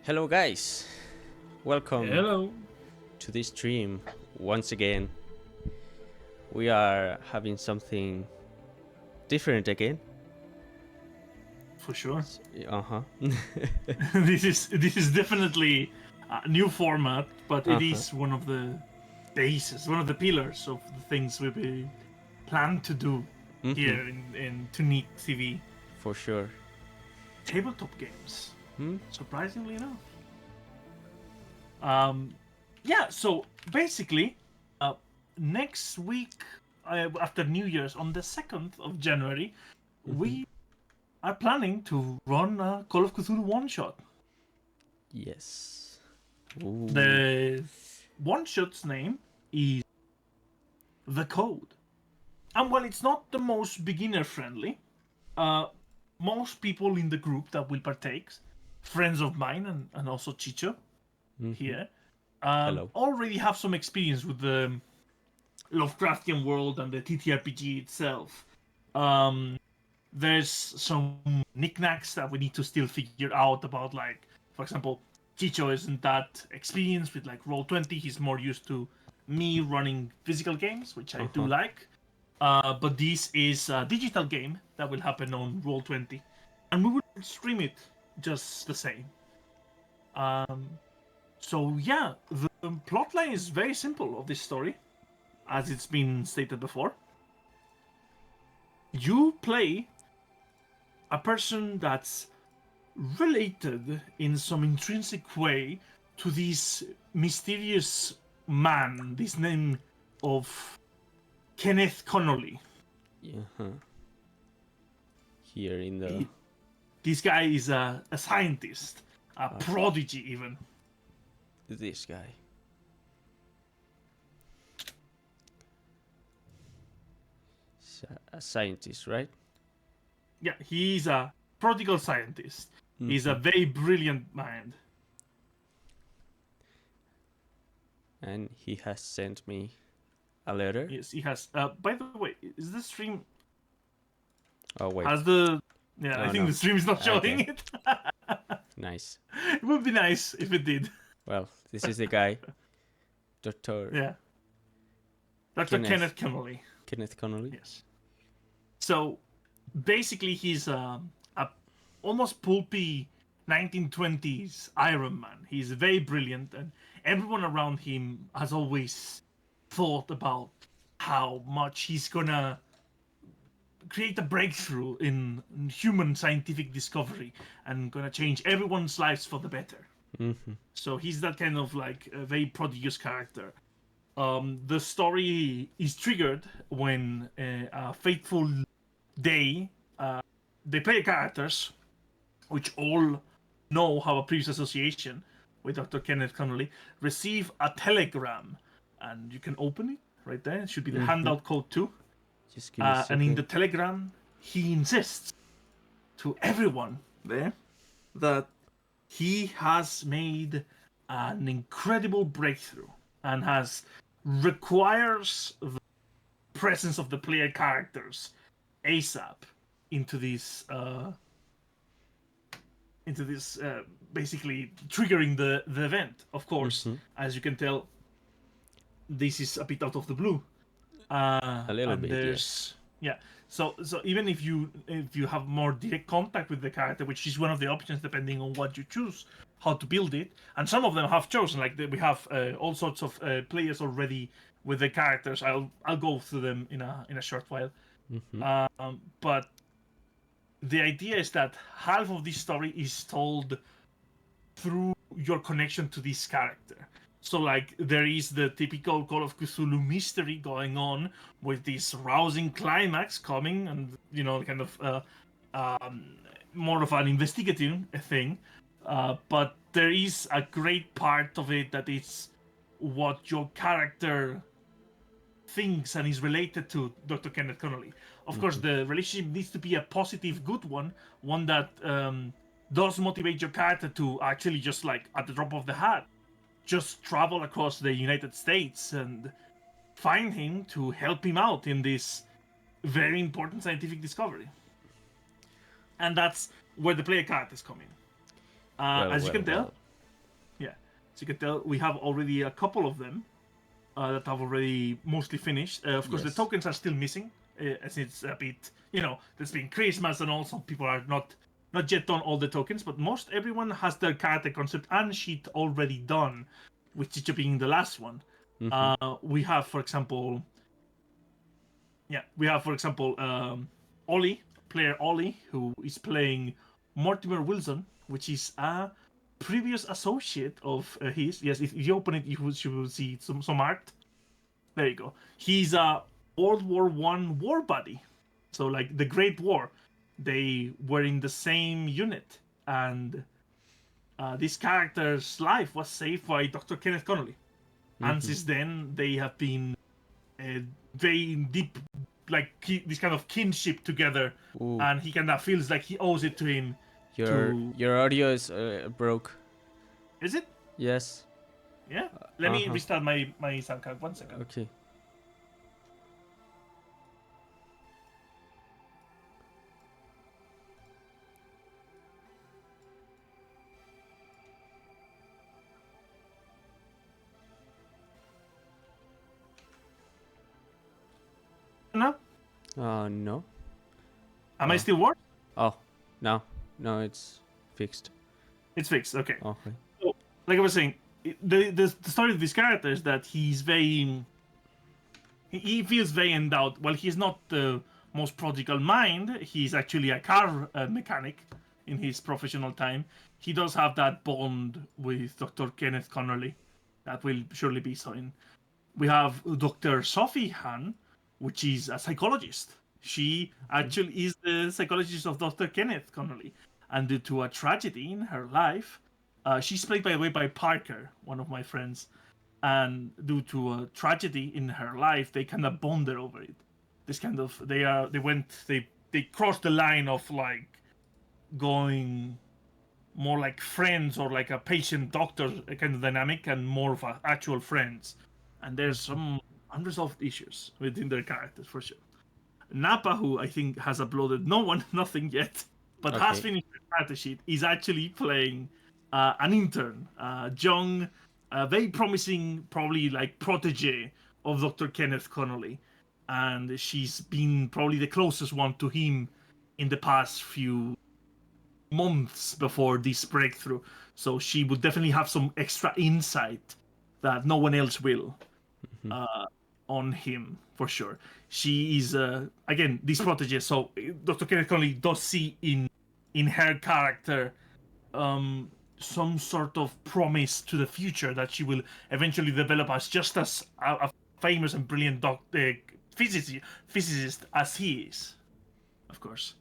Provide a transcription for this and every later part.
Hello, guys. Welcome Hello. to this stream once again. We are having something different again. For sure. Uh huh. This is definitely a new format, but Uh it huh. is one of the bases, one of the pillars of the things we plan to do Mm-hmm. here in Tunic TV. For sure. Tabletop games, Hmm. surprisingly enough. Um, yeah. So basically, uh, next week after New Year's, on the 2nd of January, Mm-hmm. we are planning to run a Call of Cthulhu one shot. Yes. Ooh. The one shot's name is The Code. And while it's not the most beginner friendly, uh, most people in the group that will partake, friends of mine and also Chicho Mm-hmm. here, Hello. already have some experience with the Lovecraftian world and the TTRPG itself. Um, there's some knickknacks that we need to still figure out about, like, for example, Chicho isn't that experienced with like Roll20. He's more used to me running physical games, which I Uh do huh. like. But this is a digital game that will happen on Roll20, and we will stream it just the same. Um, so yeah, the plotline is very simple of this story, as it's been stated before. You play a person that's related in some intrinsic way to this mysterious man, this name of Kenneth Connolly. Yeah. Huh. Here in the He, this guy is a scientist, a uh, prodigy, even. this guy, a scientist, right? Yeah, he's a prodigal scientist. He's a Mm-hmm. very brilliant mind. And he has sent me a letter. Yes, he has. By the way, is the stream Oh wait. has the? Yeah, I Oh think no. the stream is not showing Okay. it. Nice. It would be nice if it did. Well, this is the guy, Doctor Yeah, Dr. Kenneth Kenneth Connolly. Kenneth Connolly. Yes. So basically, he's a almost pulpy 1920s Iron Man. He's very brilliant, and everyone around him has always thought about how much he's gonna create a breakthrough in human scientific discovery and gonna change everyone's lives for the better. Mm-hmm. So he's that kind of like a very prodigious character. The story is triggered when a fateful day, the player characters, which all know have a previous association with Dr. Kenneth Connolly, receive a telegram, and you can open it right there. It should be the Mm-hmm. handout code too. Just give me a And in the second. telegram, he insists to everyone there that he has made an incredible breakthrough and requires the presence of the player characters ASAP into this basically triggering the event. Of course, Mm-hmm. as you can tell, this is a bit out of the blue. A little And bit, yes. there's yeah. So even if you have more direct contact with the character, which is one of the options depending on what you choose, how to build it, and some of them have chosen, like we have all sorts of players already with the characters. I'll go through them in a short while. Mm-hmm. But the idea is that half of this story is told through your connection to this character. So, like, there is the typical Call of Cthulhu mystery going on with this rousing climax coming, and kind of um, more of an investigative thing. But there is a great part of it that is what your character thinks and is related to Dr. Kenneth Connolly. Of course, Mm-hmm. the relationship needs to be a positive, good one that does motivate your character to actually just like at the drop of the hat, just travel across the United States and find him to help him out in this very important scientific discovery. And that's where the player characters come in. Well, As you well, can tell, well. As you can tell, we have already a couple of them that have already mostly finished. Of course, the Yes. tokens are still missing, as it's a bit, there's been Christmas and all, so people are not yet done all the tokens, but most everyone has their character concept and sheet already done, with Chicho being the last one. Mm-hmm. We have, for example, Ollie, player Ollie, who is playing Mortimer Wilson, which is a previous associate of his. Yes, if you open it, you will see some art. There you go. He's a World War One war buddy. So like the Great War, they were in the same unit, and this character's life was saved by Dr. Kenneth Connolly. And Mm-hmm. since then, they have been very deep, like this kind of kinship together, Ooh, and he kind of feels like he owes it to him. your To your audio is broke. is it? Yes. Yeah. Let me Uh-huh. restart my sound card. 1 second. Okay. No, No. am I Oh. still working? Oh, no. No, it's fixed. It's fixed. Okay. Okay. So, like I was saying, the story of this character is that he's very he feels very endowed. Well, he's not the most prodigal mind. He's actually a car mechanic in his professional time. He does have that bond with Dr. Kenneth Connolly that will surely be shown. We have Dr. Sophie Han, which is a psychologist. She Mm-hmm. actually is the psychologist of Dr. Kenneth Connolly. And due to a tragedy in her life, she's played, by the way, by Parker, one of my friends. And due to a tragedy in her life, they kind of bonded over it. This kind of they crossed the line of like going more like friends or like a patient doctor kind of dynamic and more of a actual friends. And there's Mm-hmm. some unresolved issues within their characters for sure. Napa, who I think has uploaded no one, nothing yet, but has Okay. finished the character sheet, is actually playing an intern, young, very promising, probably like protege of Dr. Kenneth Connolly. And she's been probably the closest one to him in the past few months before this breakthrough. So she would definitely have some extra insight that no one else will Mm-hmm. uh, on him for sure. She is again this protege. So Dr. Kenneth Connolly does see in her character some sort of promise to the future that she will eventually develop as just as a famous and brilliant physicist as he is, of course.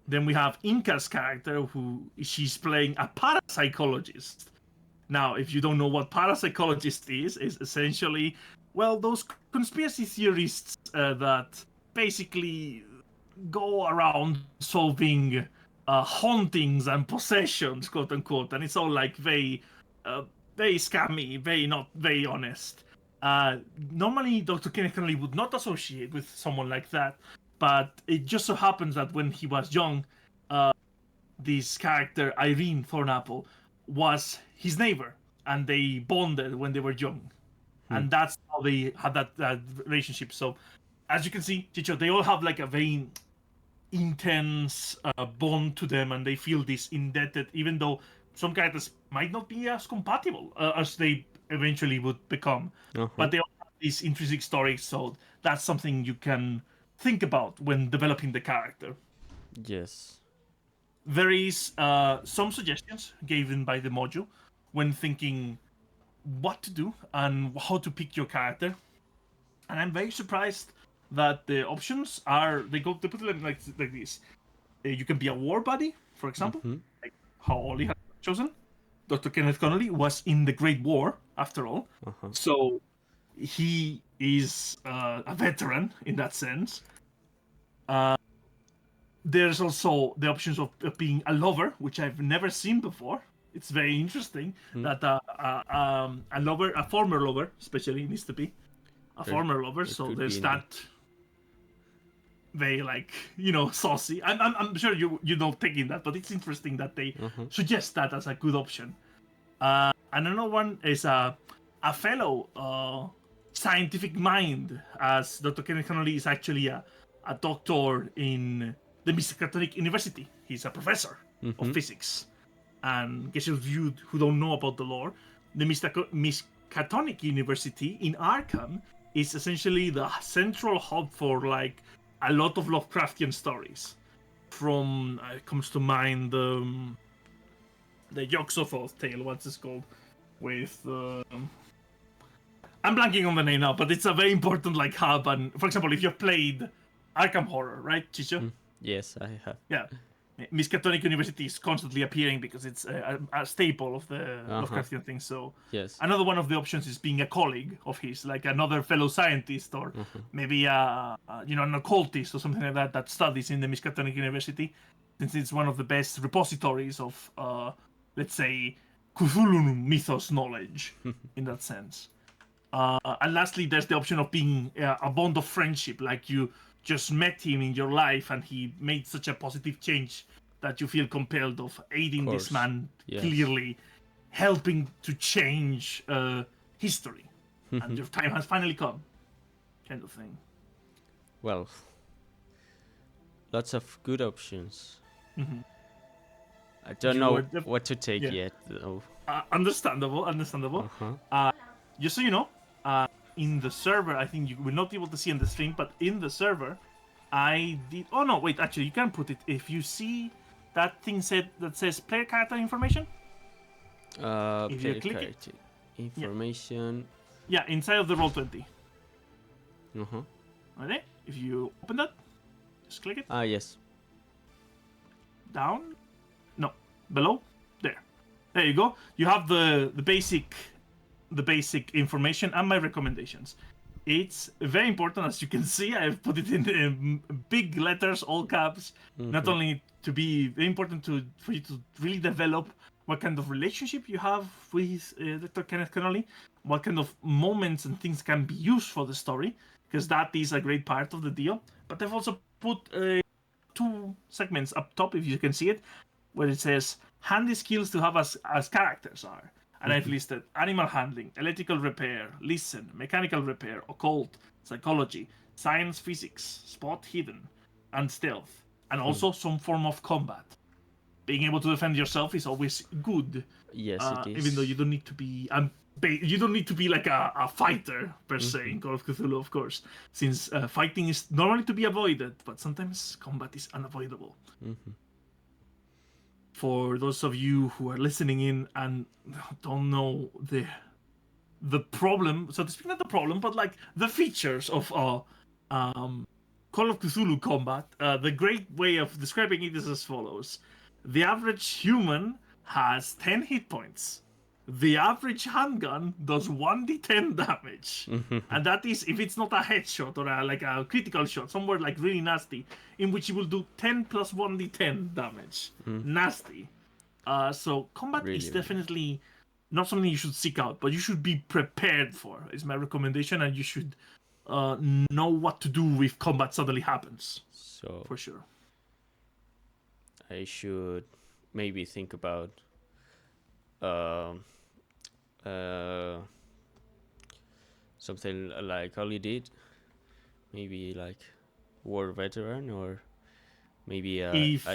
Then we have Inca's character, who she's playing a parapsychologist. Now, if you don't know what parapsychologist is essentially, well, those conspiracy theorists that basically go around solving hauntings and possessions, quote unquote, and it's all like uh, very scammy, very not very honest. Normally, Dr. Kenneth Connolly would not associate with someone like that, but it just so happens that when he was young, this character Irene Thornapple was his neighbor, and they bonded when they were young, Hmm. and that's how they had that relationship. So, as you can see, Chicho, they all have like a very intense bond to them, and they feel this indebted, even though some characters might not be as compatible as they eventually would become. Uh-huh. But they all have these intrinsic stories, so that's something you can think about when developing the character. Yes. There is some suggestions given by the module when thinking what to do and how to pick your character, and I'm very surprised that the options are they put it like this. You can be a war buddy, for example, Mm-hmm. like how Ollie has chosen. Dr. Kenneth Connolly was in the Great War, after all, Uh-huh. so he is a veteran in that sense. There's also the options of being a lover, which I've never seen before. It's very interesting Hmm. that a lover, a former lover, especially needs to be a There, former lover. there So could be there's indeed. that very like saucy. I'm sure you don't taking that, but it's interesting that they Uh-huh. suggest that as a good option. Another one is a fellow scientific mind, as Dr. Kenneth Connolly is actually a doctor in the Miskatonic University. He's a professor of Mm-hmm. physics. And in case of you who don't know about the lore, the Miskatonic University in Arkham is essentially the central hub for like a lot of Lovecraftian stories. From it comes to mind the Yog-Sothoth tale. What's this called? With I'm blanking on the name now, but it's a very important like hub. And for example, if you've played Arkham Horror, right, Chicho? Yes, I have. Yeah. Miskatonic University is constantly appearing because it's a staple of the Uh-huh. Lovecraftian thing. So Yes. another one of the options is being a colleague of his, like another fellow scientist, or maybe an occultist or something like that that studies in the Miskatonic University, since it's one of the best repositories of, let's say, Cthulhu mythos knowledge in that sense. And lastly, there's the option of being a bond of friendship, like you just met him in your life and he made such a positive change that you feel compelled of aiding this Course. man, Yes. clearly helping to change history. And your time has finally come, kind of thing. Well, lots of good options. Mhm. I don't You know are what to take yeah. yet, though. Understandable. Uh-huh. Just so you know, in the server, I think you will not be able to see in the stream, but in the server, I did. Oh no, wait. Actually, you can put it if you see that thing that says player character information. If you Player click it, character information. yeah, inside of the Roll20. Uh-huh. Okay, if you open that, just click it Ah, yes. down. No, below. There you go. You have the basic information and my recommendations. It's very important, as you can see. I've put it in big letters, all caps. Not only to be very important for you to really develop what kind of relationship you have with Dr. Kenneth Connolly, what kind of moments and things can be used for the story, because that is a great part of the deal. But I've also put two segments up top, if you can see it, where it says handy skills to have as characters are. And I've listed animal handling, electrical repair, listen, mechanical repair, occult, psychology, science, physics, spot hidden, and stealth. And also some form of combat. Being able to defend yourself is always good. Yes, it is. Even though you don't need to be like a fighter per se in Call of Cthulhu, of course, since fighting is normally to be avoided, but sometimes combat is unavoidable. For those of you who are listening in and don't know the problem, so to speak, not the problem, but like the features of Call of Cthulhu combat, the great way of describing it is as follows: the average human has 10 hit points. The average handgun does 1d10 damage. And that is if it's not a headshot or like a critical shot, somewhere like really nasty, in which it will do 10 plus 1d10 damage. Nasty. So combat Really, is really. definitely not something you should seek out, but you should be prepared for, is my recommendation, and you should know what to do if combat suddenly happens. So For sure. I should maybe think about um something like Ollie did. Maybe like war veteran, or maybe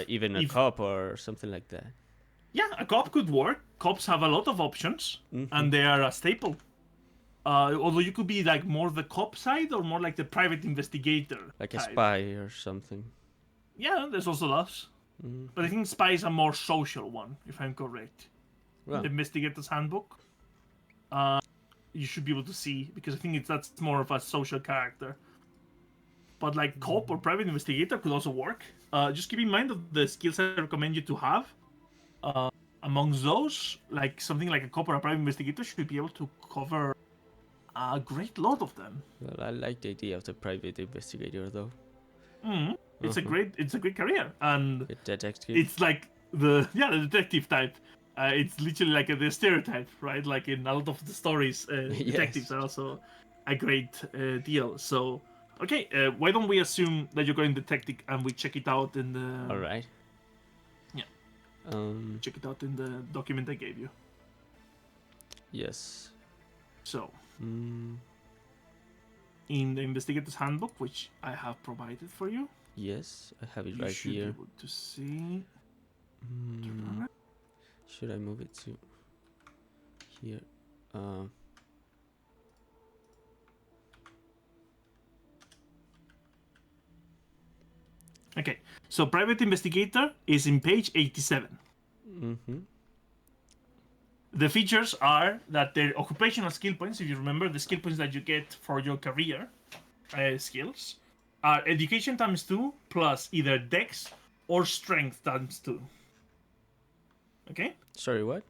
even a If cop or something like that. Yeah, a cop could work. Cops have a lot of options, and they are a staple. Although you could be like more the cop side or more like the private investigator Like a type. spy or something. Yeah, there's also those. But I think spy is a more social one, if I'm correct. Well, The Investigator's Handbook. You should be able to see, because I think that's more of a social character. But like cop or private investigator could also work. Just keep in mind of the skills I recommend you to have. Amongst those, like something like a cop or a private investigator should be able to cover a great lot of them. well, I like the idea of the private investigator, though. It's a great career, and A detective. it's like the detective type. It's literally like the stereotype, right? Like in a lot of the stories, detectives are also a great deal. So, okay, why don't we assume that you're going detective and we check it out in the All right. Yeah. Um. check it out in the document I gave you. Yes. So, Mm, in the investigator's handbook, which I have provided for you, yes, I have it you right should be here. able to see. Mm, should I move it to here? Uh, Okay, so private investigator is in page 87. mm-hmm. The features are that their occupational skill points, if you remember, the skill points that you get for your career skills, are education times 2 plus either dex or strength times 2. Okay? Sorry, what?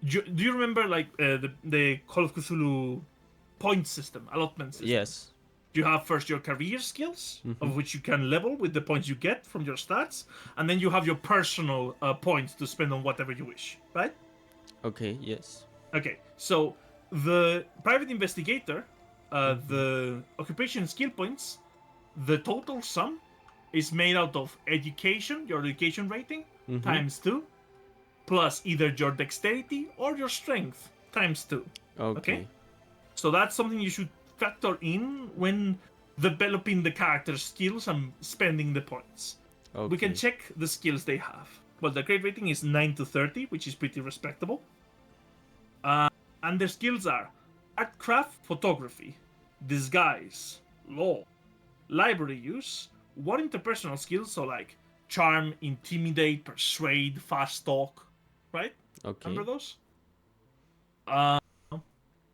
Do you remember like the Call of Cthulhu point system, allotment system? Yes. You have first your career skills, Mm-hmm. of which you can level with the points you get from your stats, and then you have your personal points to spend on whatever you wish, right? Okay, yes. Okay, so the private investigator, Mm-hmm. the occupation skill points, the total sum is made out of education, your education rating, Mm-hmm. times 2, plus either your dexterity or your strength, times 2. Okay? Okay. So that's something you should factor in when developing the character's skills and spending the points. We can Okay. check the skills they have. Well, the grade rating is 9 to 30, which is pretty respectable. And their skills are art craft photography, disguise, law, library use, what interpersonal skills, so like charm, intimidate, persuade, fast talk, right? Remember Okay. those?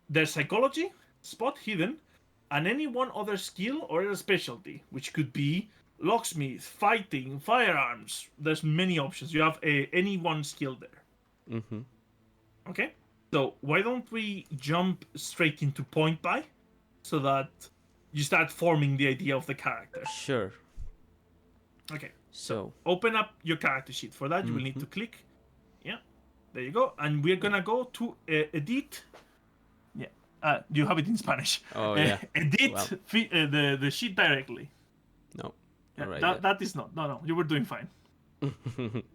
Their psychology, spot hidden, and any one other skill or a specialty, which could be locksmith, fighting, firearms. There's many options. You have any one skill there. Mm-hmm. Okay? So why don't we jump straight into point buy so that you start forming the idea of the character. Sure. Okay. So So. open up your character sheet. For that, you will need Mm-hmm. to click. Yeah. There you go. And we're gonna go to edit. Yeah. Do you have it in Spanish? Oh yeah. Edit Well. the sheet directly. No. Yeah. All right. That is not. No. You were doing fine. That.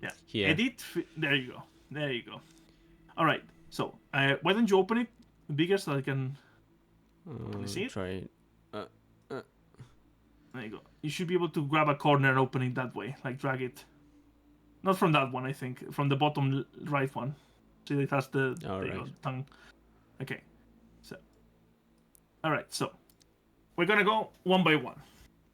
Yeah. Here. Edit. There you go. There you go. All right. So why don't you open it bigger so I can see it? Try it. There you go. You should be able to grab a corner and open it that way. Like drag it. Not from that one, I think. From the bottom right one. See, it has the All there you right. go, tongue. Okay. So, all right. So, we're gonna go one by one.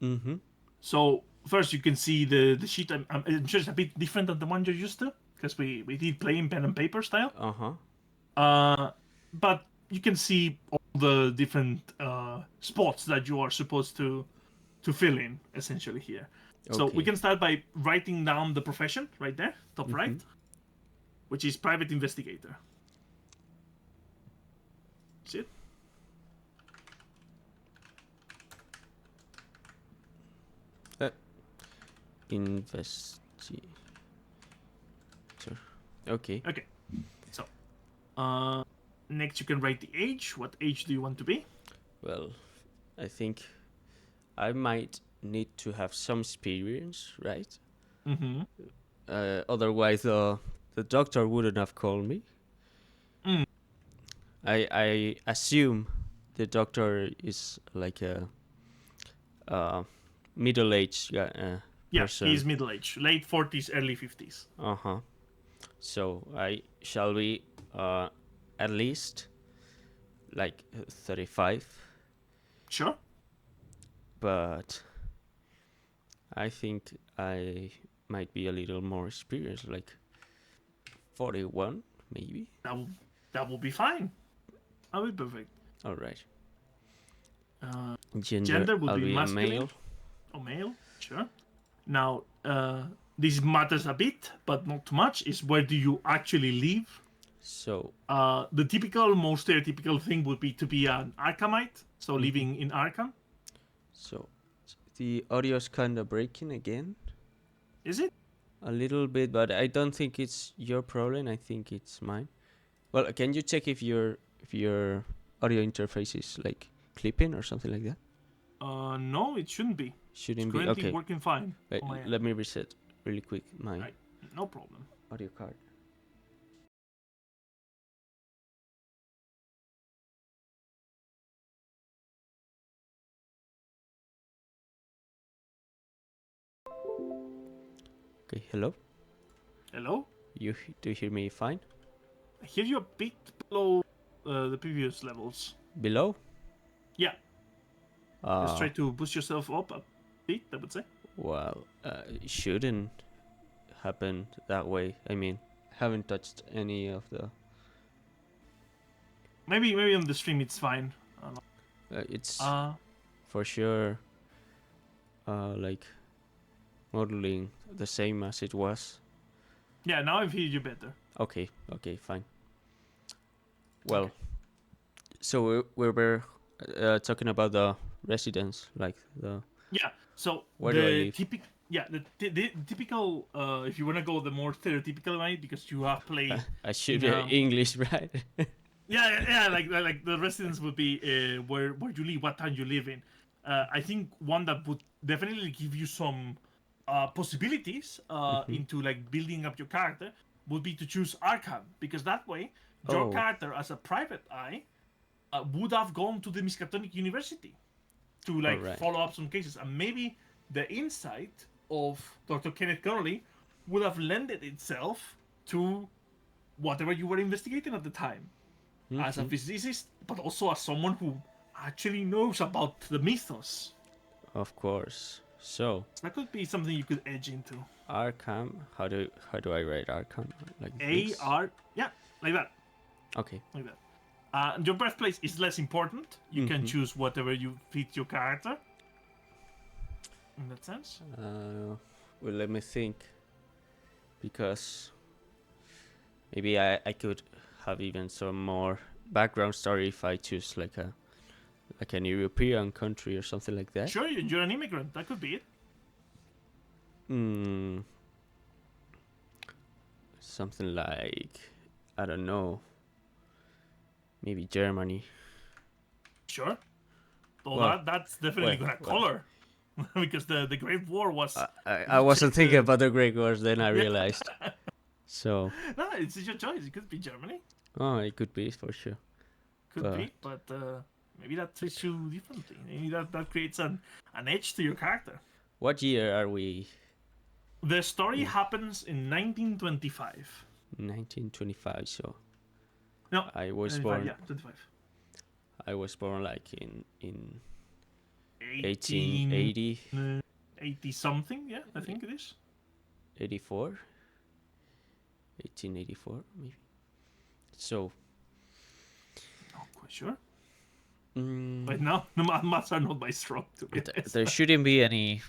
Mm-hmm. So first, you can see the sheet. I'm sure it's a bit different than the one you're used to because we did play in pen and paper style. Uh-huh. But you can see all the different spots that you are supposed to fill in essentially here. So we Okay. can start by writing down the profession right there, top Mm-hmm. right, which is private investigator. See it? Investi. Okay. Okay. So next you can write the age. What age do you want to be? Well, I think I might need to have some experience, right? Mm-hmm. Otherwise, the doctor wouldn't have called me. Mm. I assume the doctor is like a middle-aged Yeah, person. he's middle age, late 40s, early 50s. Uh-huh. So I shall be at least like 35, Sure. but I think I might be a little more experienced, like 41 maybe. That will be fine. That will be perfect. All right. Uh, Gender, Gender would I'll be be a masculine male. or male. Sure. Now, this matters a bit, but not too much. Is where do you actually live? So, The typical, most stereotypical thing would be to be an Arkhamite, so Mhm. living in Arkham. so the audio's kind of breaking again Is it? a little bit, but I don't think it's your problem. I think it's mine. Well, can you check if your audio interface is like clipping or something like that? No, it shouldn't be. It's Shouldn't be. currently Okay. working fine. Wait, on my end. let me reset really quick my Right. No problem. audio card. Okay, hello. Hello? Do you hear me fine? I hear you a bit below the previous levels. Below? Yeah, just Uh, try to boost yourself up a bit, I would say. well, it shouldn't happen that way. I mean, haven't touched any of the. Maybe on the stream it's fine. I don't know. It's for sure. Like modeling the same as it was. Yeah, now I hear you better. Okay. Okay. Fine. Well, Okay. so we were talking about the residence, like the Yeah, so where do I the live? typical, yeah, the typical, if you want to go the more stereotypical way, because you have played I should in English, right? yeah, like the residence would be where you live, what town you live in. I think one that would definitely give you some possibilities Mm-hmm. into like building up your character would be to choose Arkham, because that way your Oh, character as a private eye would have gone to the Miskatonic University to all like right. follow up some cases, and maybe the insight of Dr. Kenneth Connolly would have lended itself to whatever you were investigating at the time as a Mm-hmm. physicist, but also as someone who actually knows about the mythos. Of course. So So that could be something you could edge into. Arkham. How do I write Arkham? Like A this? R, yeah, like that, Okay. like that. Your birthplace is less important. You can Mm-hmm. choose whatever you fit your character. In that sense. Well, let me think. Because maybe I could have even some more background story if I choose like an European country or something like that. Sure, you're an immigrant. That could be it. Hmm. Something like I don't know. Maybe Germany. Sure. Though Well, that's definitely well, gonna well. color, because the Great War was I wasn't thinking the about the Great Wars. Then I yeah. realized. So, No, it's your choice. It could be Germany. oh, it could be for sure. Could But be, but maybe that treats you differently. Maybe that creates an edge to your character. what year are we The story in? happens in 1925. 1925. So No, I was 25, born. yeah, 25. I was born like in 18, 1880, 80 something, yeah, I think it is. 84, 1884 maybe. So Not quite sure. mm, Right now, the maths are not my strong, to be honest. there shouldn't be any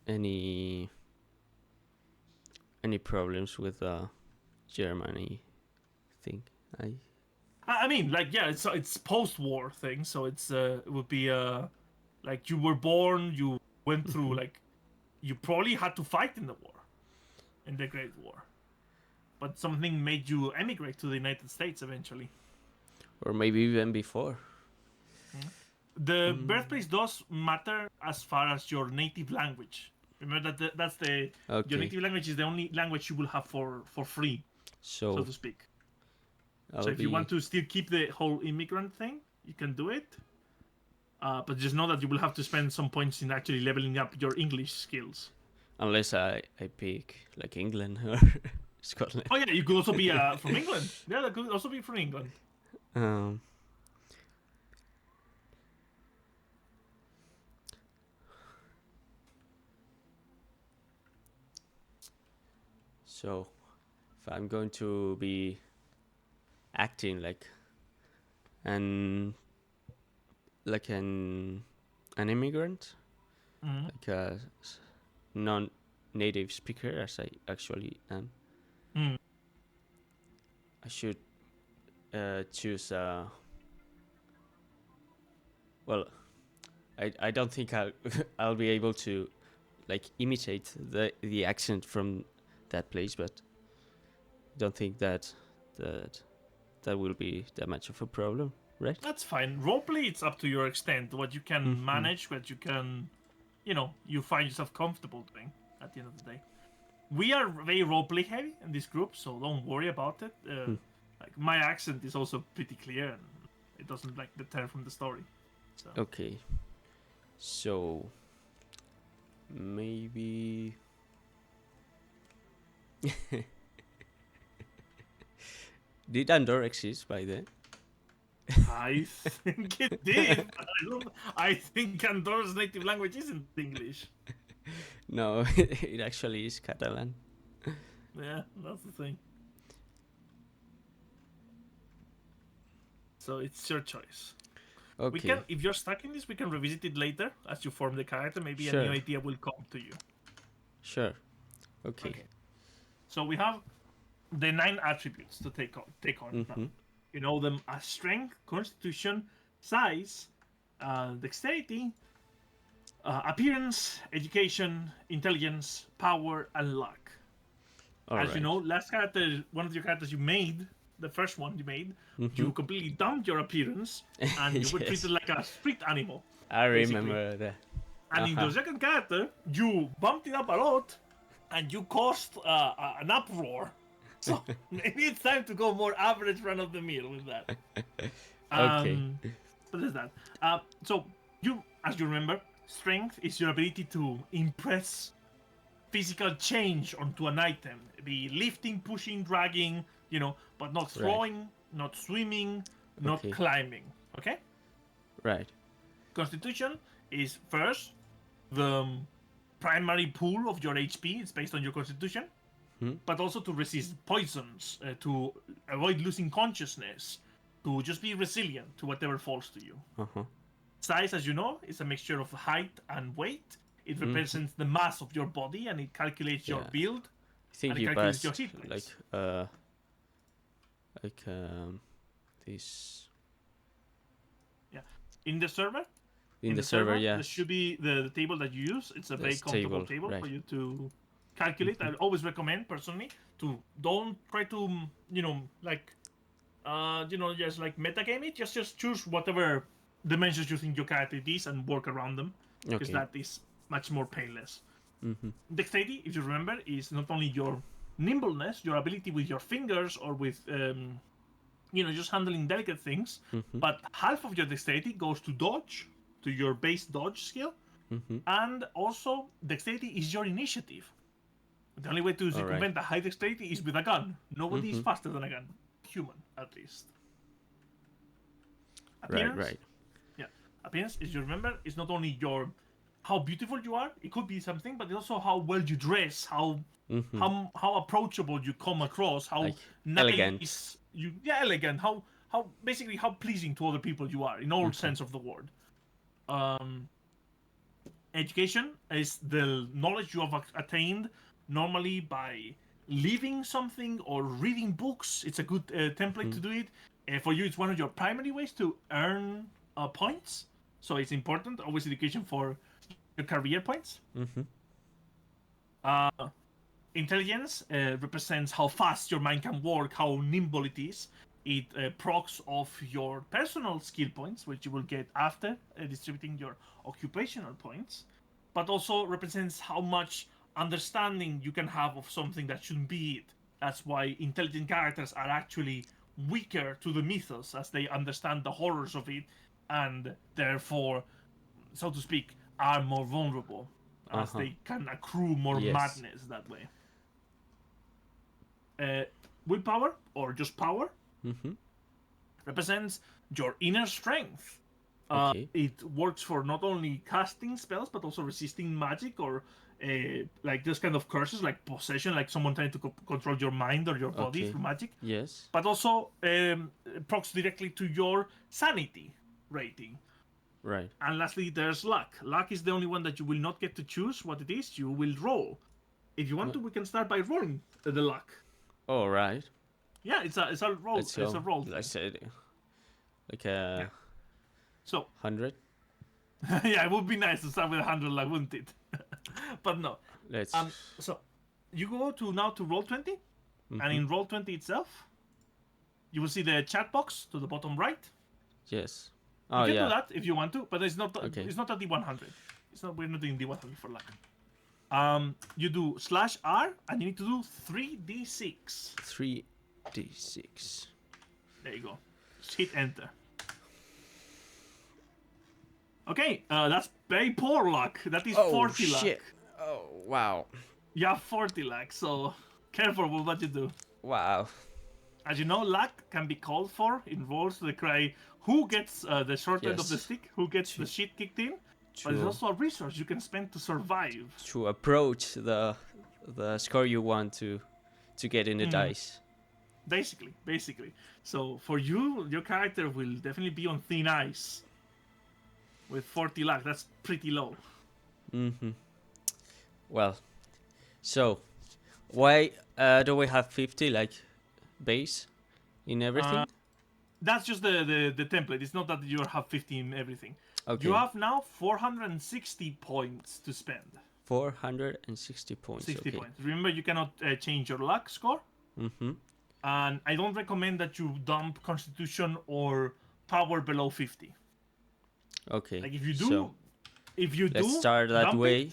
any problems with Germany thing. I mean, like, yeah, it's post-war thing, so it would be like you were born, you went through Mhm. like you probably had to fight in the war, in the Great War, but something made you emigrate to the United States eventually. Or maybe even before. The Mm. birthplace does matter as far as your native language. Remember that that's the your Okay, native language is the only language you will have for free, so so to speak. So I'll if you want be to still keep the whole immigrant thing, you can do it. But just know that you will have to spend some points in actually leveling up your English skills. unless I pick like England or Scotland. Oh yeah, you could also be from England. Yeah, that could also be from England. Um. So if I'm going to be acting an like an immigrant, Mm-hmm. like a non-native speaker, as I actually am, Mm. I should choose. Well, I don't think I'll be able to like imitate the accent from that place, but don't think that that will be that much of a problem, right? That's fine. Roleplay, it's up to your extent. What you can Mm-hmm. manage, what you can, you find yourself comfortable doing at the end of the day. We are very roleplay heavy in this group, so don't worry about it. Like my accent is also pretty clear, and it doesn't like deter from the story. So Okay, so Maybe. Did Andor exist by then? I think it did. But I think Andorra's native language isn't English. No, it actually is Catalan. Yeah, that's the thing. So it's your choice. Okay. We can, if you're stuck in this, we can revisit it later as you form the character. Maybe a new Sure. idea will come to you. Sure. Okay. Okay. So we have the 9 attributes to take on now. You know them as strength, constitution, size, dexterity, appearance, education, intelligence, power, and luck. All As right. you know, last character, one of your characters you made, the first one you made, you completely dumped your appearance and you were Yes. treated like a street animal. I basically. remember that. And in the second character, you bumped it up a lot and you caused an uproar. So maybe it's time to go more average run of the mill with that. Okay. But there's that. So you, as you remember, strength is your ability to impress physical change onto an item. Be lifting, pushing, dragging, but not throwing, not swimming, not Okay. climbing. Okay? Right. Constitution is first the primary pool of your HP. It's based on your constitution. But also to resist poisons, to avoid losing consciousness, to just be resilient to whatever falls to you. Size, as you know, is a mixture of height and weight. It represents the mass of your body and it calculates your build. I think and it you calculates passed your hit points. this In the server, in the server, yeah. there should be the table that you use. It's a very comfortable table right. for you to calculate. I always recommend personally to don't try to just like metagame it. Just choose whatever dimensions you think your character is and work around them, because that is much more painless. Dexterity, if you remember, is not only your nimbleness, your ability with your fingers or with just handling delicate things, but half of your dexterity goes to dodge, to your base dodge skill, and also dexterity is your initiative. The only way to circumvent the high dexterity is with a gun. Nobody is faster than a gun. Human, at least. Appearance, Right. yeah. Appearance, as you remember, is not only your how beautiful you are. It could be something, but also how well you dress, how approachable you come across, how Like nice elegant. elegant. How basically how pleasing to other people you are in all sense of the word. Education is the knowledge you have attained normally by living something or reading books. It's a good template to do it. For you, it's one of your primary ways to earn points. So it's important. Always education for your career points. Intelligence represents how fast your mind can work, how nimble it is. It procs off your personal skill points, which you will get after distributing your occupational points, but also represents how much understanding you can have of something that shouldn't be it. That's why intelligent characters are actually weaker to the mythos, as they understand the horrors of it, and therefore, so to speak, are more vulnerable, as they can accrue more madness that way. Willpower, or just power, represents your inner strength. It works for not only casting spells, but also resisting magic or like this kind of curses, like possession, like someone trying to control your mind or your body through magic. Yes. But also procs directly to your sanity rating. Right. And lastly, there's luck. Luck is the only one that you will not get to choose what it is. You will roll. If you want to, we can start by rolling the luck. All right. Yeah, it's a roll. It's a roll. I said, like a so 100. Yeah, it would be nice to start with 100, like, wouldn't it? But no. Let's. So you go to Roll20, and in Roll20 itself, you will see the chat box to the bottom right. Yes. You can do that if you want to, but it's not. It's not a D100. It's not. We're not doing D100 for luck. You do /R, and you need to do 3d6. 3d6. There you go. Just hit enter. Okay, that's very poor luck. That is 40 shit. luck. Oh, wow. You have 40 luck, so careful with what you do. Wow. As you know, luck can be called for in roles to the cry who gets the short end of the Yes. stick, who gets the To, shit kicked in, but it's to, also a resource you can spend to survive. to approach the score you want to get in the dice. Basically. So for you, your character will definitely be on thin ice with 40 luck. That's pretty low. Mm-hmm. Well, so why do we have 50 like base in Uh, everything? that's just the template. It's not that you have 50 in everything. You Okay, have now 460 points to spend. 460 points. 60 Okay. points. Remember, you cannot change your luck score. Mm-hmm. And I don't recommend that you dump Constitution or Power below 50. Okay. Like if So you let's do start that dump it, way.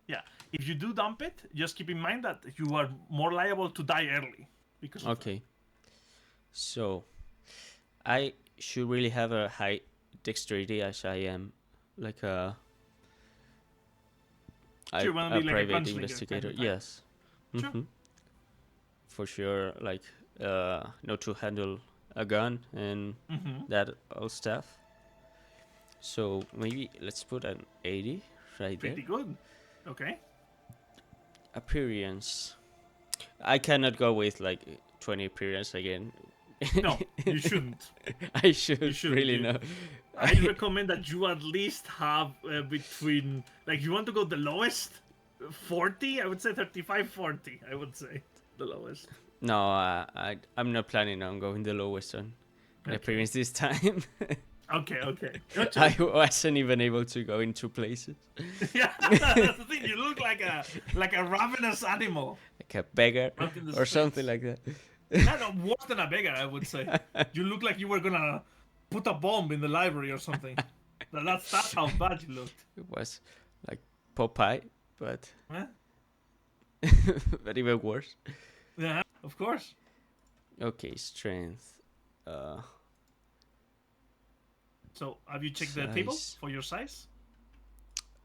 yeah. If you do dump it, just keep in mind that you are more liable to die early because of Okay. So I should really have a high dexterity as I am like that. So you want to a be like a private gunslinger kind investigator. of type. Yes. Sure. Mm-hmm. For sure, like know to handle a gun and that all stuff. So maybe let's put an 80 right there. Pretty good. Okay. Appearance. I cannot go with like 20 appearance again. No, you shouldn't. I should You shouldn't. really know. I recommend that you at least have between, like, you want to go the lowest, 40. I would say 35, 40. I would say the lowest. No, I'm not planning on going the lowest one. Okay. Appearance this time. Okay. I wasn't even able to go in 2 places. Yeah, that's the thing. You look like a ravenous animal. Like a beggar Out in the or streets. something like that. No, worse than a beggar, I would say. You look like you were gonna put a bomb in the library or something. That's how bad you looked. It was like Popeye, but Huh? but even worse. Yeah, of course. Okay, strength. So, have you checked the table Size. for your size?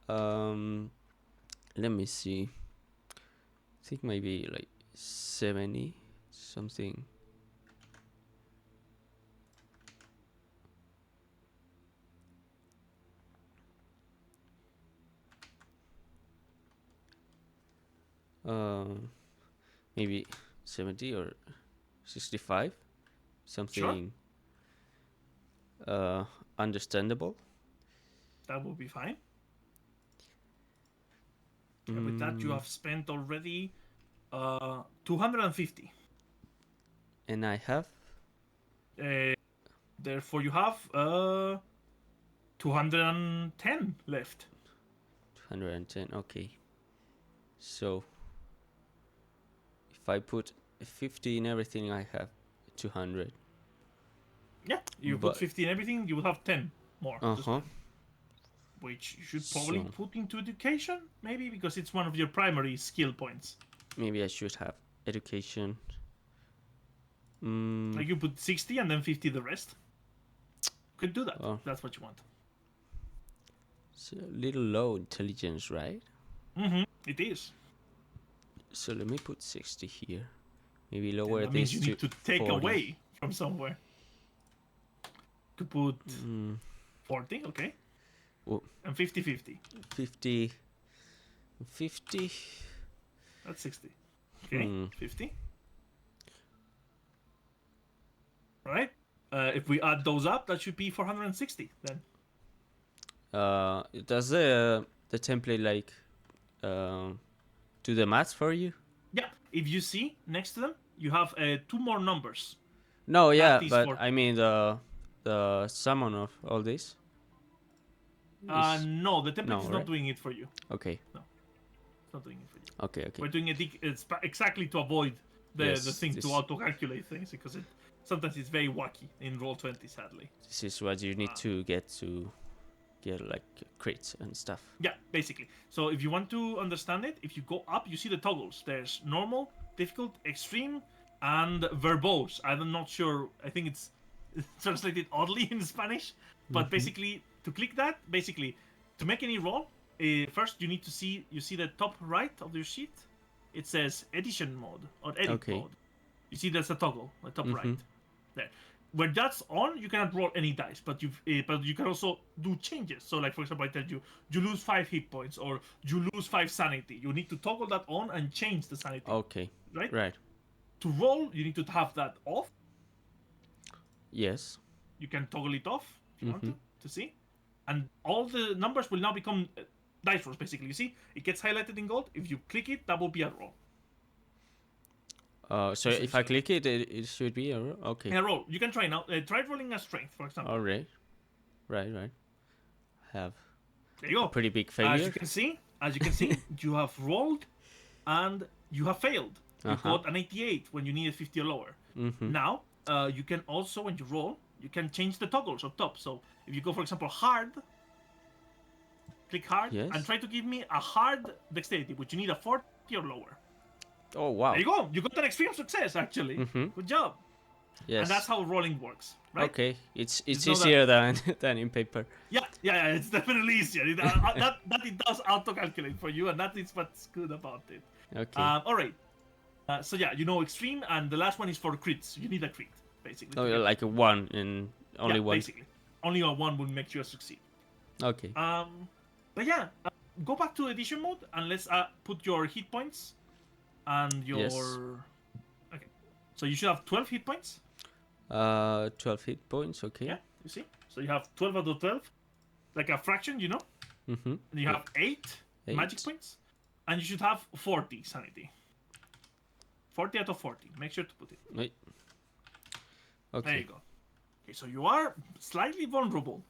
Let me see. I think maybe like 70 something. Maybe 70 or 65, something understandable. That will be fine. And with that, you have spent already 250. And I have Therefore, you have 210 left. 210. Okay. So if I put 50 in everything, I have 200. Yeah, you But- put 50 in everything, you will have 10 more. to Uh-huh. spend. Which you should probably So- put into education, maybe, because it's one of your primary skill points. Maybe I should have education. Like you put 60 and then 50 the rest. Could do that. Oh. If that's what you want. It's a little low intelligence, right? It is. So let me put 60 here. Maybe lower That this means you need to take 40. away from somewhere. To put 40, okay. Oh. And 50-50. 50. 50. That's 60. Okay, 50. Right? If we add those up, that should be 460 then. Does the template like do the math for you? Yeah, if you see next to them, you have 2 more numbers. No, yeah, these but 4. I mean the summon of all this. No, the template No, is right? not doing it for you. Okay. It's not doing it for you. Okay. We're doing it exactly to avoid the Yes, thing to this- auto-calculate things, because sometimes it's very wacky in Roll20, sadly. This is what you need to get like crits and stuff. Yeah, basically. So if you want to understand it, if you go up, you see the toggles. There's normal, difficult, extreme, and verbose. I'm not sure. I think it's translated oddly in Spanish. But basically, to click that, basically, to make any roll, first you need to see the top right of your sheet. It says edition mode or edit Okay. mode. You see there's a toggle, the top right. Mhm. There. When that's on, you cannot roll any dice, but you can also do changes. So, like for example, I tell you, you lose 5 hit points or you lose 5 sanity. You need to toggle that on and change the sanity. Okay. Right. Right. To roll, you need to have that off. Yes. You can toggle it off if you want Mhm. to see, and all the numbers will now become dice rolls. Basically, you see, it gets highlighted in gold. If you click it, that will be a roll. So if I click it, it should be okay. A roll. You can try now. Try rolling a strength, for example. All right. Right. Have There you go. a pretty big As failure. you can see, you have rolled and you have failed. You got an 88 when you needed 50 or lower. Mhm. Now, you can also, when you roll, you can change the toggles up top. So if you go, for example, hard, click hard, Yes. and try to give me a hard dexterity, which you need a 40 or lower. Oh wow. There you go. You got an extreme success, actually. Mhm. Good job. Yes. And that's how rolling works, right? Okay. It's It's not easier than in paper. Yeah. It's definitely easier. That it does auto-calculate for you, and that is what's good about it. Okay. All right. So yeah, you know extreme, and the last one is for crits. You need a crit, basically. Oh, like a 1 and only one. Basically. Only a 1 will make you succeed. Okay. But yeah, go back to edition mode, and let's put your hit points and your... Yes. Okay. So you should have 12 hit points. 12 hit points. Okay. Yeah, you see? So you have 12 out of 12. Like a fraction, you know? Mhm. And you have 8 magic 8. points. And you should have 40 sanity. 40 out of 40. Make sure to put it. Wait. There Okay. you go. Okay, so you are slightly vulnerable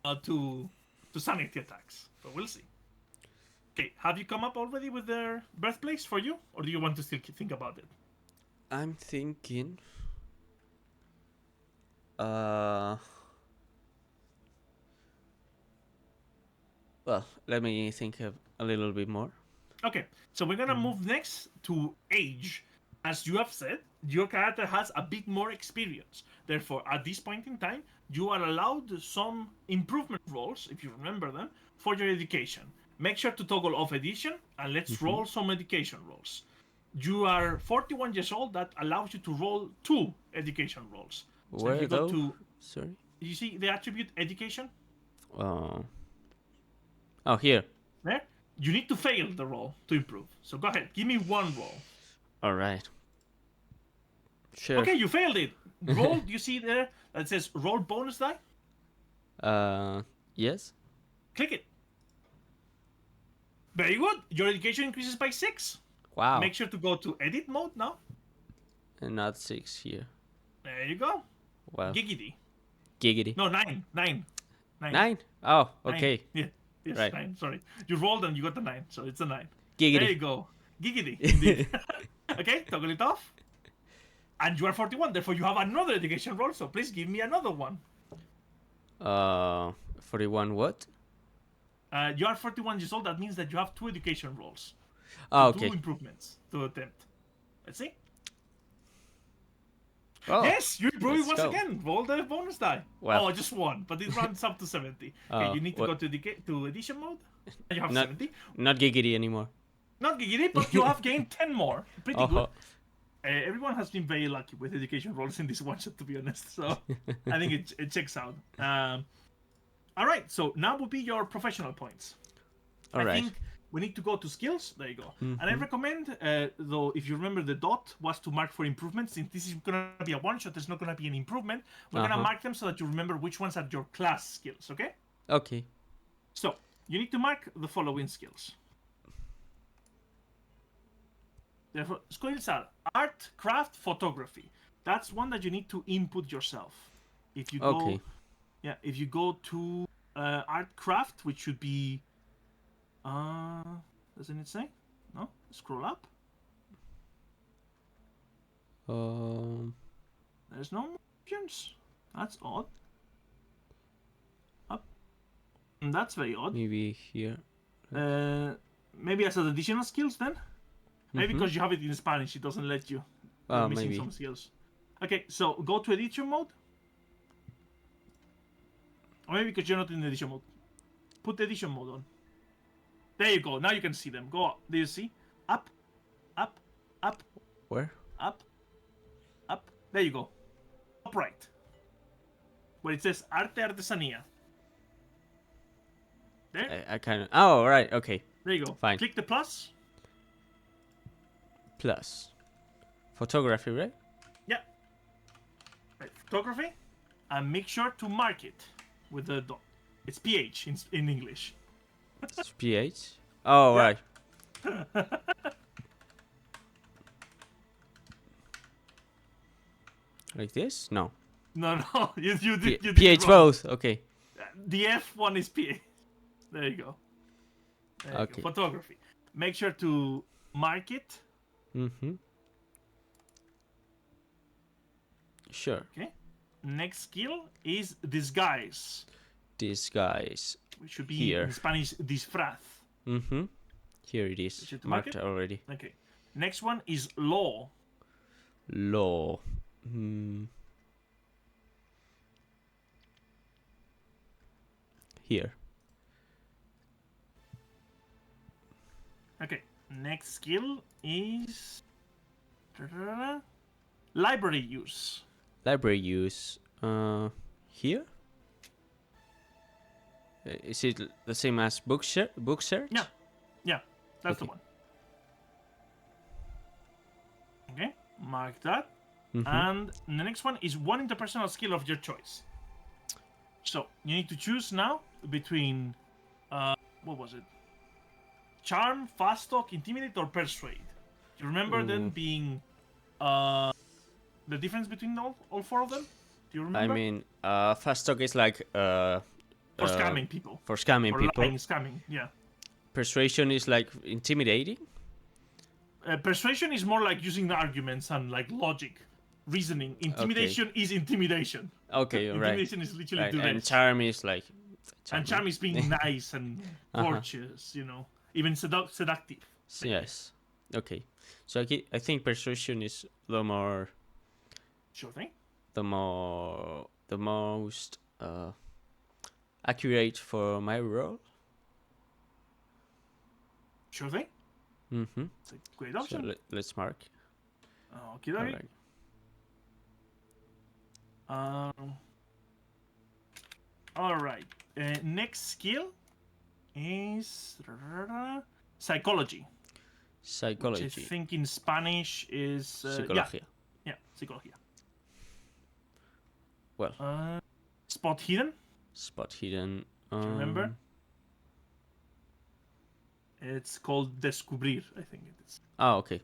to sanity attacks. But we'll see. Okay, have you come up already with the birthplace for you? Or do you want to still think about it? I'm thinking. Well, let me think a little bit more. Okay, so we're gonna move next to age. As you have said, your character has a bit more experience. Therefore, at this point in time, you are allowed some improvement rolls, if you remember them, for your education. Make sure to toggle off edition, and let's roll some education rolls. You are 41 years old, that allows you to roll 2 education rolls. So Where if you go though? to, Sorry. you see the attribute education? Oh, here. There? You need to fail the roll to improve. So go ahead, give me 1 roll. All right. Sure. Okay, you failed it. Roll, do you see there that says roll bonus die? Yes. Click it. Very good. Your education increases by 6. Wow. Make sure to go to edit mode now. And not 6 here. There you go. Wow. Giggity. Giggity. No, 9. 9. 9? Oh, 9. okay. Yeah. Yes, Right. 9. Sorry. You rolled and you got the 9, so it's a 9. Giggity. There you go. Giggity. Indeed. Okay, toggle it off. And you are 41, therefore you have another education roll, so please give me another one. 41 what? You are 41 years old, that means that you have 2 education rolls. Oh, okay. 2 improvements to attempt. Let's see. Oh, Yes, you improve it let's once go. again. Roll the bonus die. Well. Oh, just 1, but it runs up to 70. Okay, Oh, you need to what- go to edition mode. And you have Not- 70. Not giggity anymore. Not giggity, but you have gained 10 more. Pretty good. Oh, Everyone has been very lucky with education rolls in this one shot, to be honest. So I think it checks out. All right, so now will be your professional points. all I right. think we need to go to skills. There you go. And I recommend, though, if you remember, the dot was to mark for improvements. Since this is going to be a one-shot, there's not going to be an improvement. We're going to mark them so that you remember which ones are your class skills, okay? Okay. So, you need to mark the following skills. Therefore, skills are art, craft, photography. That's one that you need to input yourself. If you go, Okay. if you go to art craft, which should be, doesn't it say? No, scroll up. There's no options. That's odd. Up. That's very odd. Maybe here. Maybe as an additional skills then. Maybe because you have it in Spanish, it doesn't let you. You're missing Maybe. some skills. Okay, so go to edition mode. Or maybe because you're not in edition mode. Put edition mode on. There you go. Now you can see them. Go up. Do you see? Up, up, up, Where? up, up. There you go. Upright. Where it says Arte Artesanía. There. I kind of. Oh, right. Okay. There you go. Fine. Click the plus. Plus. Photography, right? Yeah. Right. Photography. And make sure to mark it with the dot. It's PH in English. It's PH. Oh, Yeah. right. Like this? No. No, you did. You did PH it wrong. both. Okay. The F one is PH. There you go. There you Okay. go. Photography. Make sure to mark it. Mm-hmm. Sure. Okay. Next skill is disguise, Disguise. which should be Here. in Spanish disfraz. Mm-hmm. Here it is. Should mark Marked it? already. Okay. Next one is law. Law. Hmm. Here. Okay. Next skill is library use. Library use. Here. Is it the same as book search? Yeah. Yeah, that's the Okay. one. Okay, mark that. Mm-hmm. And the next one is one interpersonal skill of your choice. So you need to choose now between, what was it? Charm, fast talk, intimidate, or persuade. You remember them being, the difference between all four of them? Do you I remember? mean, fast talk is like for scamming people. For scamming Or people. lying, scamming, yeah. Persuasion is like intimidating. Persuasion is more like using arguments and like logic, reasoning. Intimidation is intimidation. Okay, right. Intimidation is literally Right. do And this. charm is like. And charm is being nice and gorgeous, you know, even seductive. Yes. Okay. So I think persuasion is the Sure thing. the most accurate for my role. Sure thing. Mm-hmm. It's a great So option. let's mark. Okay, Alright. All right. Next skill is psychology. Psychology. Which I think in Spanish is Psicología. Yeah, psicología. Well, spot hidden. spot hidden. Do you remember? It's called descubrir, I think it is. Oh, okay.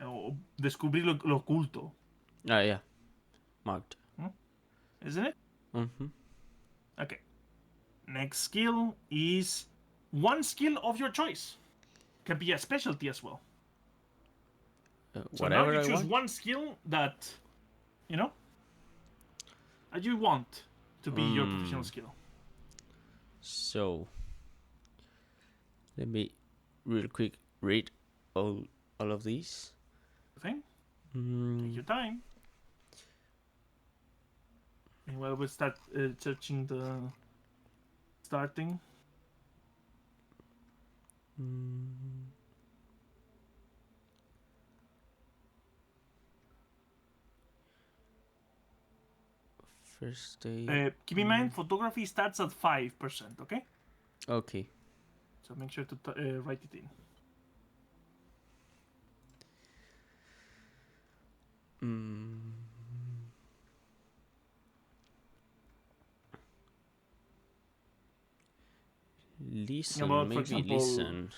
O descubrir lo oculto. Ah, yeah. Marked. Isn't it? Mm-hmm. Okay. Next skill is one skill of your choice. Can be a specialty as well. So Whatever now you I choose want. one skill that, you know, that you want to be your professional skill. So, let me real quick read all of these. Thing. Take your time. Meanwhile, we'll start searching the starting. First day. Keep in mind, photography starts at 5%, okay? Okay. So make sure to write it in. Listen, About, for maybe example, listen.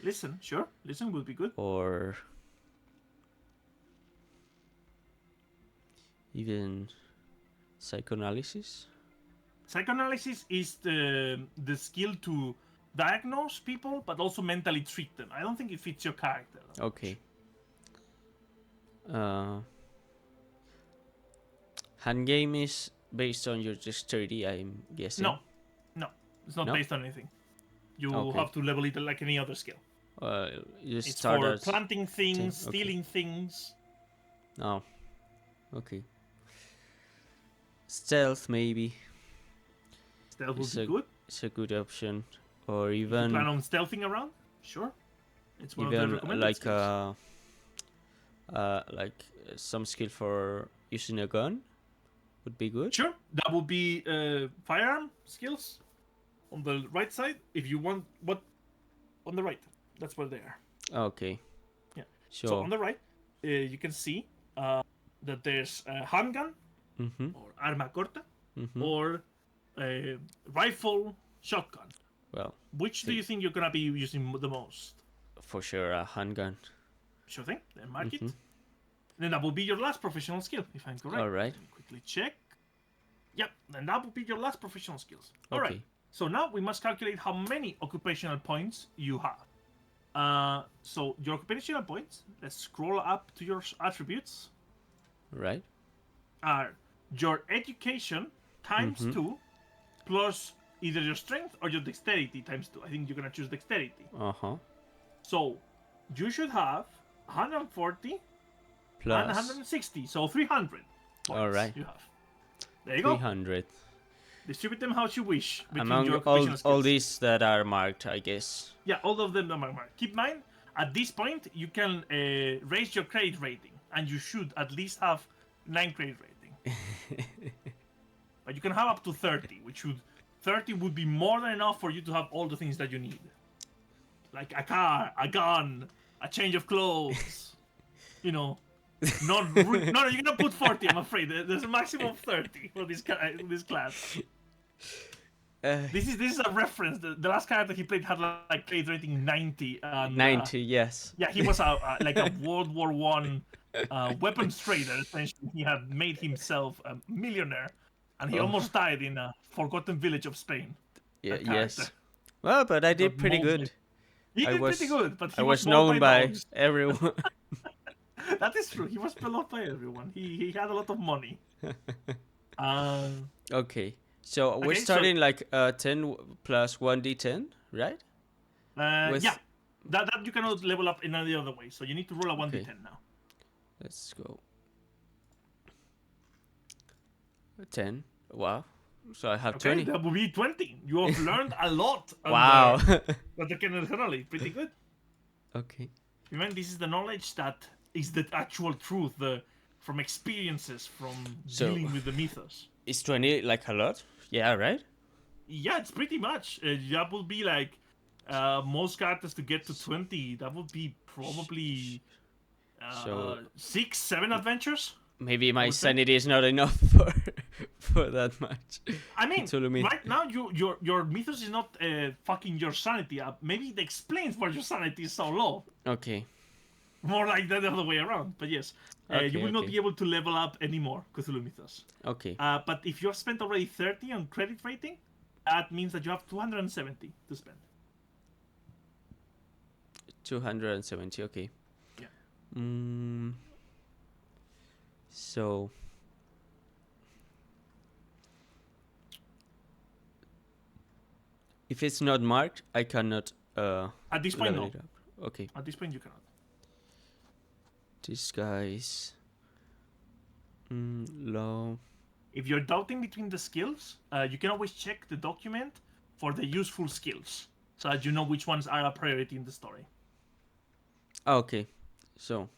Listen, sure. Listen would be good. Or even psychoanalysis. Psychoanalysis is the skill to diagnose people, but also mentally treat them. I don't think it fits your character. Okay. Hand game is based on your dexterity, I'm guessing. No, it's not No? based on anything. You Okay. have to level it like any other skill. You It's start for at planting things, 10, okay. stealing things. Oh, okay. Stealth maybe. That would It's be good. It's a good option. or If you plan even on stealthing around, sure. It's one of the even recommended like skills. some skill for using a gun would be good. Sure, that would be firearm skills on the right side. If you want what on the right, that's where they are. Okay. Yeah. So Sure. on the right, you can see that there's a handgun Mm-hmm. or arma corta Mm-hmm. or a rifle shotgun. Well, Which do you think you're gonna be using the most? for sure a handgun. Sure thing. Then mark Mm-hmm. it. Then that will be your last professional skill, if I'm correct. All right. Let me quickly check. Yep, then that will be your last professional skills. All right. Okay. So now we must calculate how many occupational points you have. So your occupational points, let's scroll up to your attributes, Right. are your education times Mm-hmm. 2 plus either your strength or your dexterity times 2. I think you're gonna choose dexterity. Uh-huh. So you should have 140 and Plus 160, so 300 points. All right. You have. There you go. 300 Distribute them how you wish between among your occupational skills. all these that are marked, I guess. Yeah, all of them are marked. Keep in mind, at this point, you can raise your credit rating, and you should at least have 9 credit rating. But you can have up to 30, 30 would be more than enough for you to have all the things that you need. Like a car, a gun, a change of clothes. You know, no, you're gonna put 40. I'm afraid there's a maximum of 30 for this class. This is a reference. The last character he played had like credit rating 90. And, 90, yes. Yeah, he was like a World War One weapons trader. Essentially, he had made himself a millionaire, and he almost died in a forgotten village of Spain. Yeah, That character. yes. Well, but I did pretty good. He did pretty good, but he I was mauled known by dogs. everyone. That is true. He was beloved by everyone. He had a lot of money. Okay. So we're Okay, so- starting like 10 plus 1d10, right? With- Yeah, that you cannot level up in any other way. So you need to roll a 1d10 Okay. now. Let's go. 10. Wow. So I have Okay, 20. that will be 20. You have learned a lot. Wow. But the generally pretty good. Okay. Remember, this is the knowledge that is the actual truth, from experiences, from So- dealing with the mythos. Is 20 like a lot? Yeah, right? Yeah, it's pretty much. That would be like most characters to get to 20. That would be probably So- 6, 7 adventures. Maybe my would say- sanity is not enough for that much. I mean, Cthulhu myth. right now your mythos is not fucking your sanity up. Maybe it explains why your sanity is so low. Okay. More like the other way around. But yes, you will not Okay. be able to level up anymore Cthulhu mythos. Okay. But if you have spent already 30 on credit rating, that means that you have 270 to spend. 270. Okay. Yeah. So if it's not marked, I cannot At this point, level no. it up. Okay. At this point, you cannot. This guy's low. If you're doubting between the skills, you can always check the document for the useful skills, so that you know which ones are a priority in the story. Oh, okay. So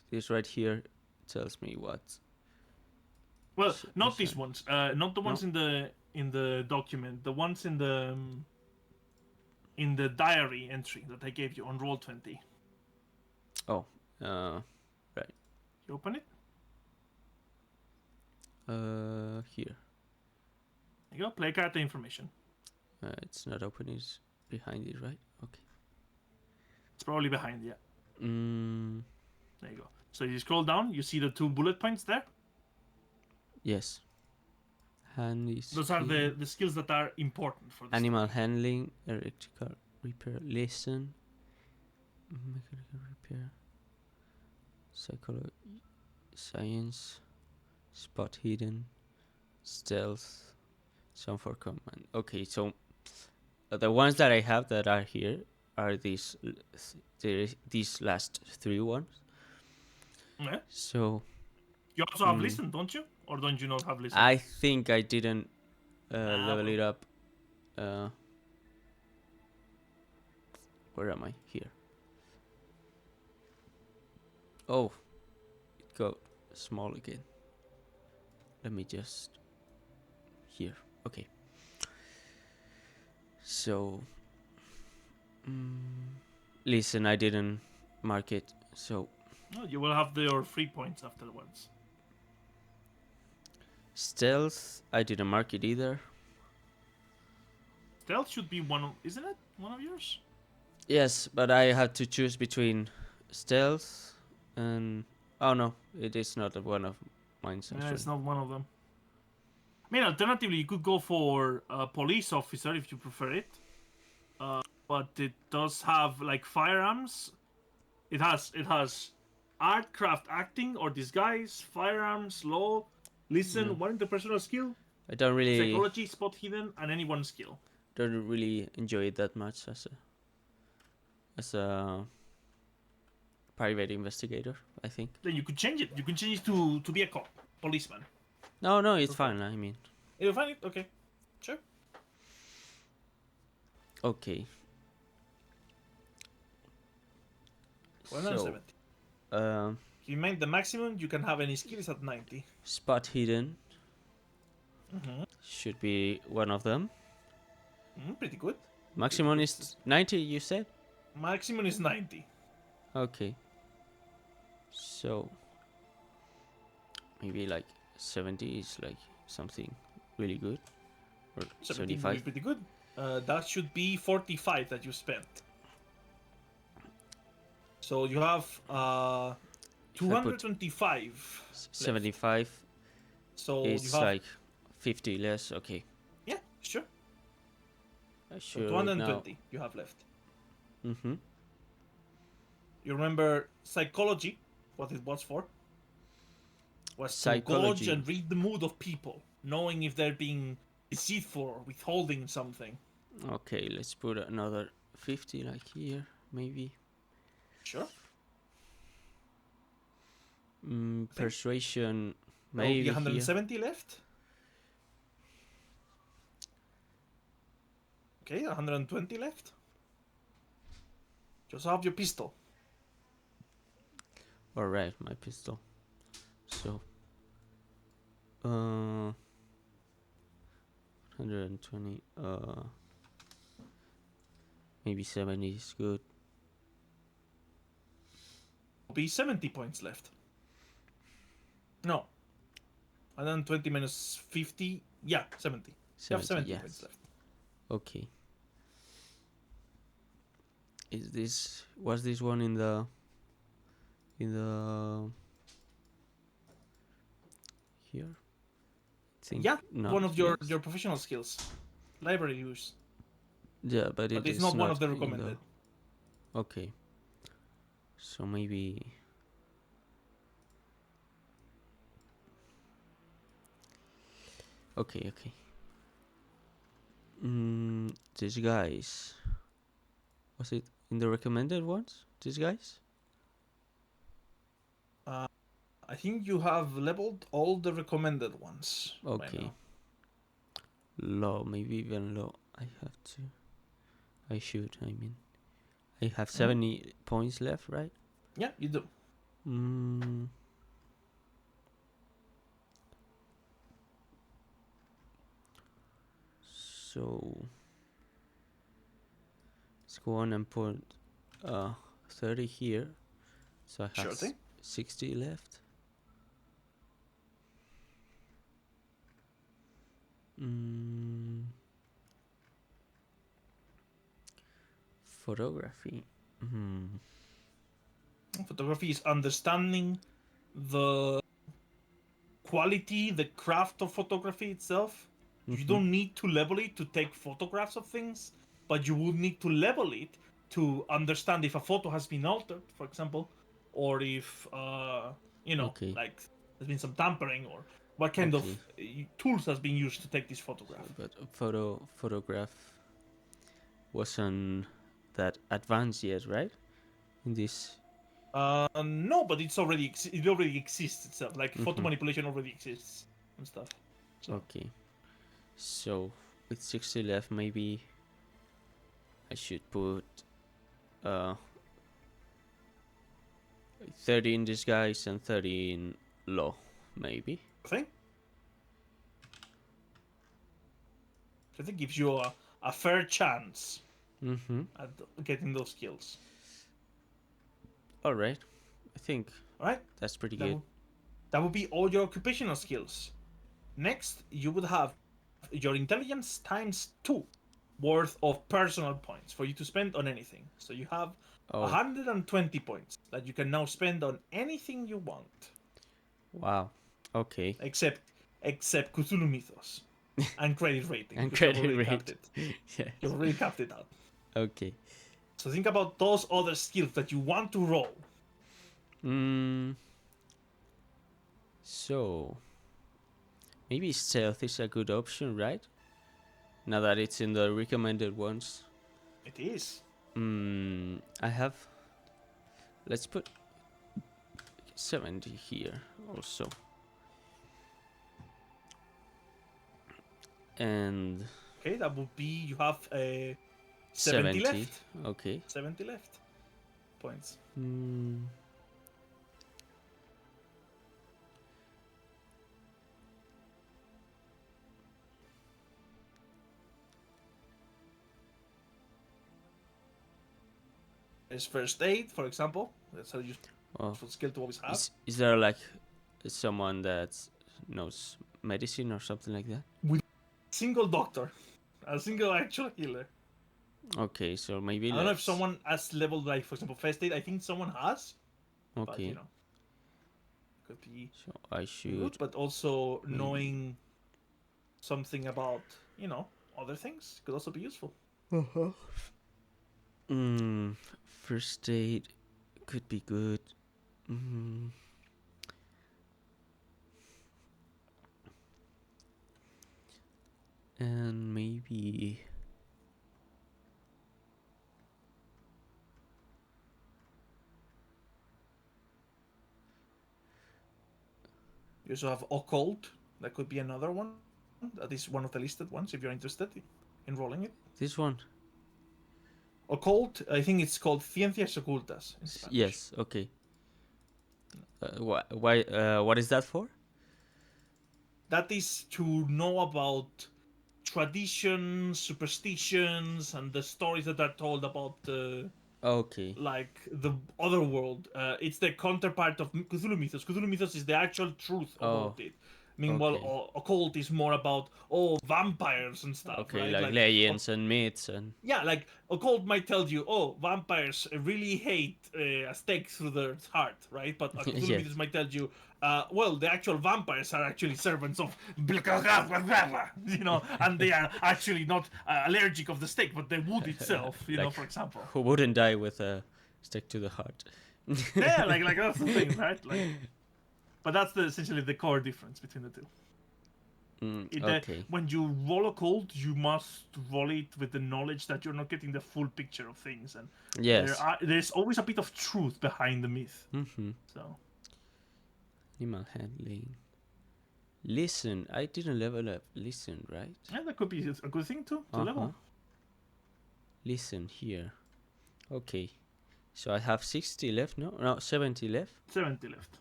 this right here tells me what. Well, So- not so- these ones. Not the ones in the document. The ones in the diary entry that I gave you on Roll20. Oh, You open it. here. There you go. Play character information. It's not open. It's behind it, right? Okay. It's probably behind. Yeah. Mm, There you go. So you scroll down. You see the 2 bullet points there. yes. Handy. Those are the skills that are important for this. Animal handling, electrical repair, listen, mechanical repair, psychology, science, spot hidden, stealth, some for command. Okay, so the ones that I have that are here are these last 3 ones. Yeah. So You also have listen, don't you? Or don't you not have listen? I think I didn't level well. it up. Where am I? Here. Oh, it got small again. Let me just... Here. Okay. So... listen, I didn't mark it, so... No, you will have your 3 points afterwards. Stealth, I didn't mark it either. Stealth should be one of... Isn't it one of yours? Yes, but I had to choose between stealth and... Oh no, it is not one of mine, Yeah, it's actually. not one of them. I mean, alternatively, you could go for a police officer if you prefer it. But it does have like firearms. It has art, craft, acting, or disguise, firearms, law, listen, one interpersonal skill, I don't really psychology, spot hidden, and any one skill. don't really enjoy it that much as a private investigator, I think. Then you could change it. You can change it to be a cop, policeman. No, it's fine. I mean, You'll find it? Okay. Sure. okay. 170. So, If you make the maximum, you can have any skills at 90. spot hidden should be one of them. Pretty good. Maximum is 90, you said? Maximum is 90. Okay. So maybe like 70 is like something really good. Or 70 would be 75. pretty good. That should be 45 that you spent. So you have 225. 75 So is you have like 50 less. Okay. yeah, sure. I So should 220 you have left. Mm-hmm. You remember psychology? What it was for? Was to Psychology. gauge and read the mood of people, knowing if they're being deceitful or withholding something. Okay, let's put another 50 like here, maybe. Sure. Persuasion, There will maybe be here. 170 left. Okay, 120 left. Just have your pistol. All right, my pistol. So, 120. Maybe 70 is good. Will be 70 points left. No. 120 minus 50. Yeah, 70. You have 70 yes. points left. Okay. Was this one in the here? I think Yeah, not, one of your yes. professional skills. Library use. Yeah, but But it's not one of the in recommended. Okay. So maybe okay. These guys. Was it in the recommended ones? These guys? I think you have leveled all the recommended ones. by Okay. now. Low, maybe even low. I mean. I have 70 points left, right? Yeah, you do. So let's go on and put 30 here. So I have Sure thing. 60 left. Photography. Photography is understanding the quality, the craft of photography itself. You don't need to level it to take photographs of things, but you would need to level it to understand if a photo has been altered, for example, or if Okay. like there's been some tampering, or what kind of tools has been used to take this photograph. But photograph wasn't that advanced yet, right? In this. No, but it already exists itself. Like photo manipulation already exists and stuff. So. Okay. So with 60 left, maybe I should put uh, 30 in disguise and 30 in law, maybe. Thing. I think gives you a fair chance Mm-hmm. at getting those skills. All right. I think All right. that's pretty That good. would be all your occupational skills. Next, you would have your intelligence times 2 worth of personal points for you to spend on anything. So you have Oh, 120 points that you can now spend on anything you want, wow. Okay. except Cthulhu Mythos and credit rating And because you have credit already capped rate. it. Yes. You already capped it out. Okay. So think about those other skills that you want to roll. Mm, so maybe stealth is a good option, right? Now that it's in the recommended ones. It is. I have. Let's put 70 here also. And Okay, that would be you have 70 70. left. Okay. 70 left points. Hmm. There's first aid, for example. That's a Oh, useful skill to always have. is there like someone that knows medicine or something like that? Single doctor, a single actual healer. Okay, so maybe I don't know if let's. someone has leveled, like, for example, first aid. I think someone has, but Okay, could be so I good. should But also maybe. knowing something about other things could also be useful. Mm, first aid could be good. Mm, and maybe. You also have occult. That could be another one. That is one of the listed ones if you're interested in rolling it. This one? Occult, I think it's called Ciencias Ocultas in Spanish. Yes, okay. Why? What is that for? That is to know about traditions, superstitions, and the stories that are told about Okay, like the other world. It's the counterpart of Cthulhu Mythos. Cthulhu Mythos is the actual truth about oh, it. Meanwhile, okay. occult is more about vampires and stuff, Okay, right? like Like legends and myths and. yeah, like occult might tell you, oh, vampires really hate a stake through their heart, right? But Cthulhu Mythos Yes. might tell you, well, the actual vampires are actually servants of, and they are actually not allergic of the stake, but the wood itself, Like, for example. who wouldn't die with a stick to the heart? Yeah, like that's the thing, right? Like, but that's essentially the core difference between the two. Okay. When you roll occult, you must roll it with the knowledge that you're not getting the full picture of things, and Yes. there's always a bit of truth behind the myth. Mm-hmm. So Animal handling. Listen, I didn't level up. Listen, right? yeah, that could be a good thing too to Uh huh. level. Listen here. Okay. So I have 60 left. No, 70 left. 70 left.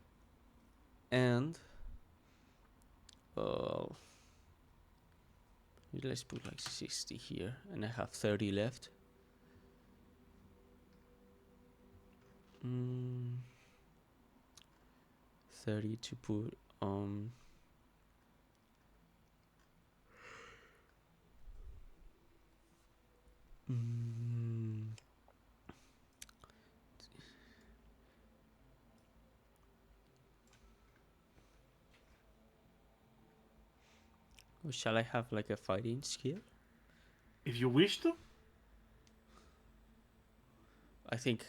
And uh, let's put like 60 here, and I have 30 left. 30 to put on. Or shall I have like a fighting skill? If you wish to. I think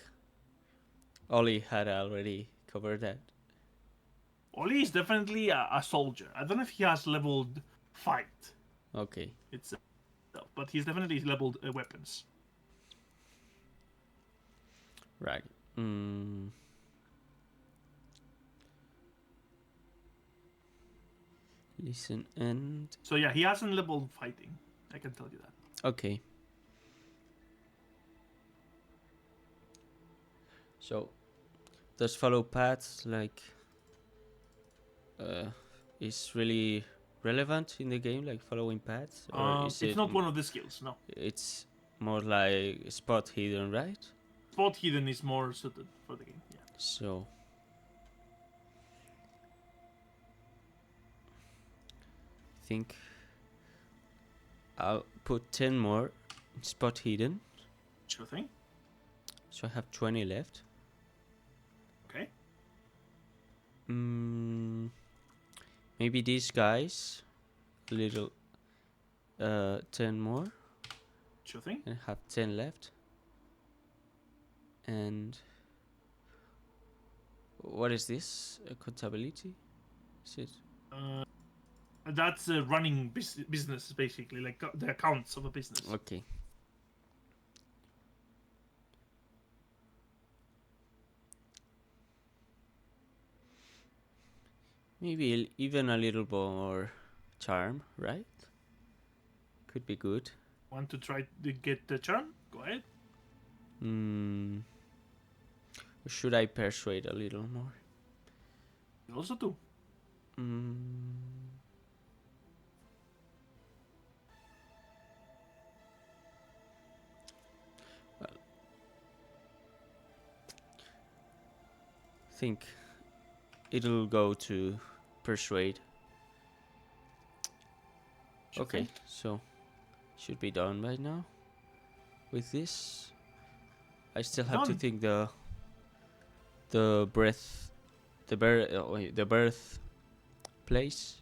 Ollie had already covered that. Oli is definitely a soldier. I don't know if he has leveled fight Okay. itself, but he's definitely leveled weapons. Right. Listen and. So yeah, he hasn't leveled fighting. I can tell you that. Okay. So, does follow paths like uh, is really relevant in the game, like following paths, or is It's it? not one of the skills. No, It's more like spot hidden, right? spot hidden is more suited for the game. Yeah. So, I think I'll put 10 more in spot hidden, Sure thing. so I have 20 left. Okay. Maybe these guys, a little, 10 more, Sure thing. and have 10 left. And what is this? Contability? Is it? That's running business, basically, like the accounts of a business. Okay. Maybe even a little more charm, right? Could be good. Want to try to get the charm? Go ahead. Or should I persuade a little more? You also do. Well, I think it'll go to persuade. Sure Okay, thing. so should be done by now with this. I still have to Done. think the breath, the birth place.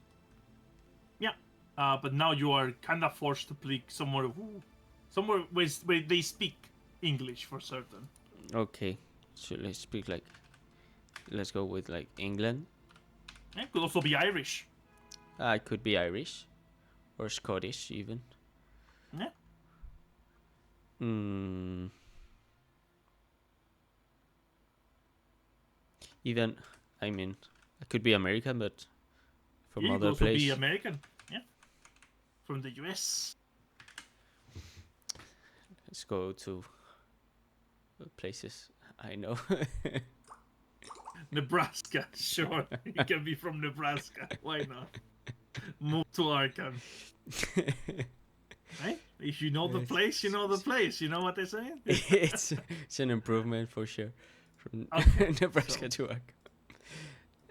Yeah. But now you are kind of forced to pick somewhere where they speak English for certain. Okay, so let's speak like, let's go with like England. Yeah, could also be Irish. I could be Irish or Scottish even. Yeah. Even, I mean, I could be American, but from You could other also be place. American. Yeah. From the US. Let's go to places I know. Nebraska, sure. You can be from Nebraska. Why not? Move to Arkham. Right? If you know the place, you know the place. You know what they're saying? it's an improvement for sure from Okay, Nebraska so- to Arkham.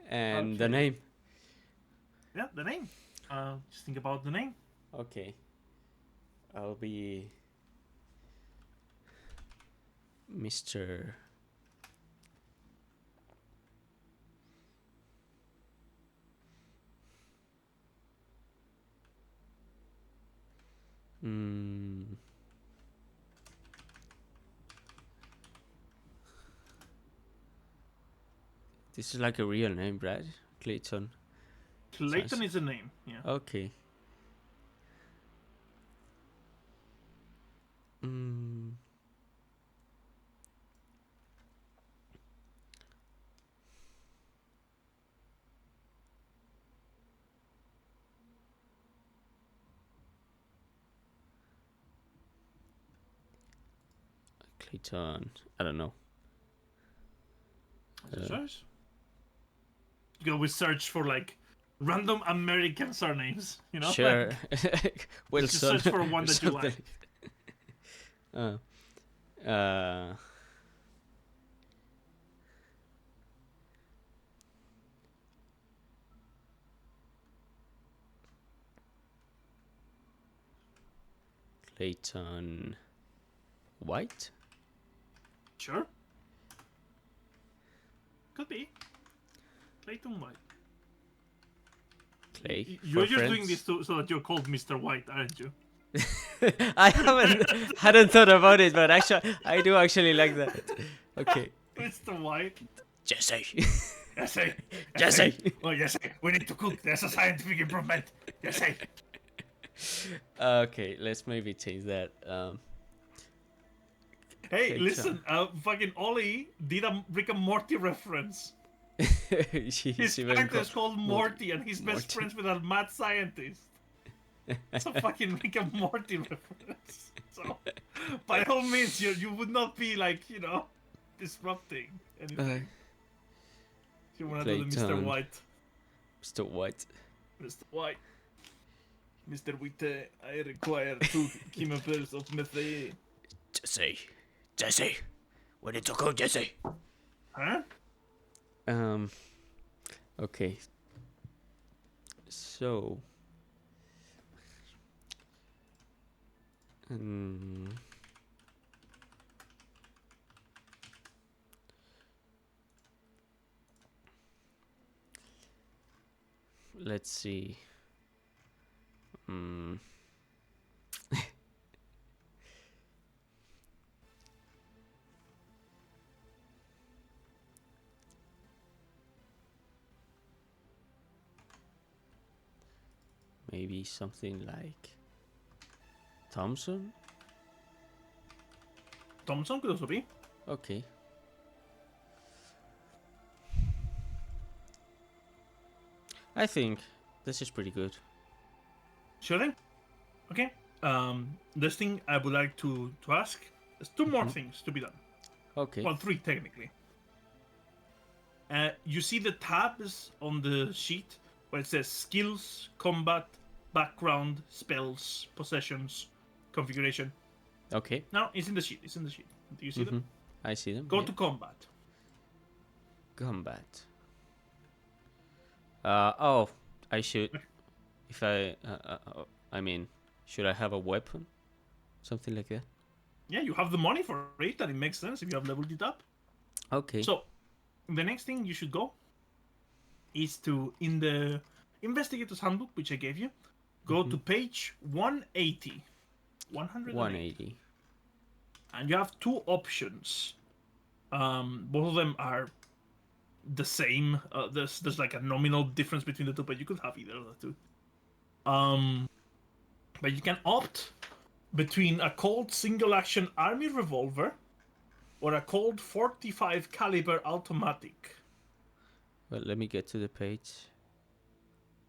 And the Okay. name. Yeah, the name. Just think about the name. Okay. I'll be Mr. This is like a real name, right? Clayton. Clayton Sounds- is a name. Yeah. Okay. Clayton. I don't know. Search. You can always search for like random American surnames. You know. Sure. Like, Wilson. just search for one or that you something. like. Clayton White? Sure. Could be. Clayton White. Clay. You're for just doing friends. this so that you're called Mr. White, aren't you? I hadn't thought about it, but actually, I do actually like that. Okay. Mr. White. Jesse. Yes, I. Jesse. Oh, yes, we need to cook. There's a scientific improvement. Yes, I. Okay, let's maybe change that. Hey, Okay, listen. Fucking Ollie did a Rick and Morty reference. His even character is called Morty. Morty, and he's best Morty. friends with a mad scientist. It's a fucking Rick and Morty reference. So, by all means, you would not be like, disrupting Uh, anything. You wanna do the Mr. Clayton. White? Mr. White. Mr. White. Mr. White, I require 2 chemicals of methane. Jesse, where did you go, Jesse? Huh? Okay. So. Let's see. Maybe something like Thompson? Thompson could also be. Okay. I think this is pretty good. Sure thing. Okay. This thing I would like to ask. There's 2 more things to be done. Okay. Well, 3 technically. You see the tabs on the sheet where it says skills, combat, background, spells, possessions, configuration. Okay. No, it's in the sheet. It's in the sheet. Do you see them? I see them. Go yeah. to combat. Combat. I should. If I mean, should I have a weapon? Something like that. Yeah, you have the money for it, and it makes sense if you have leveled it up. Okay. So, the next thing you should go is to, in the Investigator's Handbook, which I gave you, go to page 180. 180. And you have 2 options. Both of them are the same. There's like a nominal difference between the 2, but you could have either of the 2. But you can opt between a Colt single-action army revolver or a Colt 45 caliber automatic. Well, let me get to the page.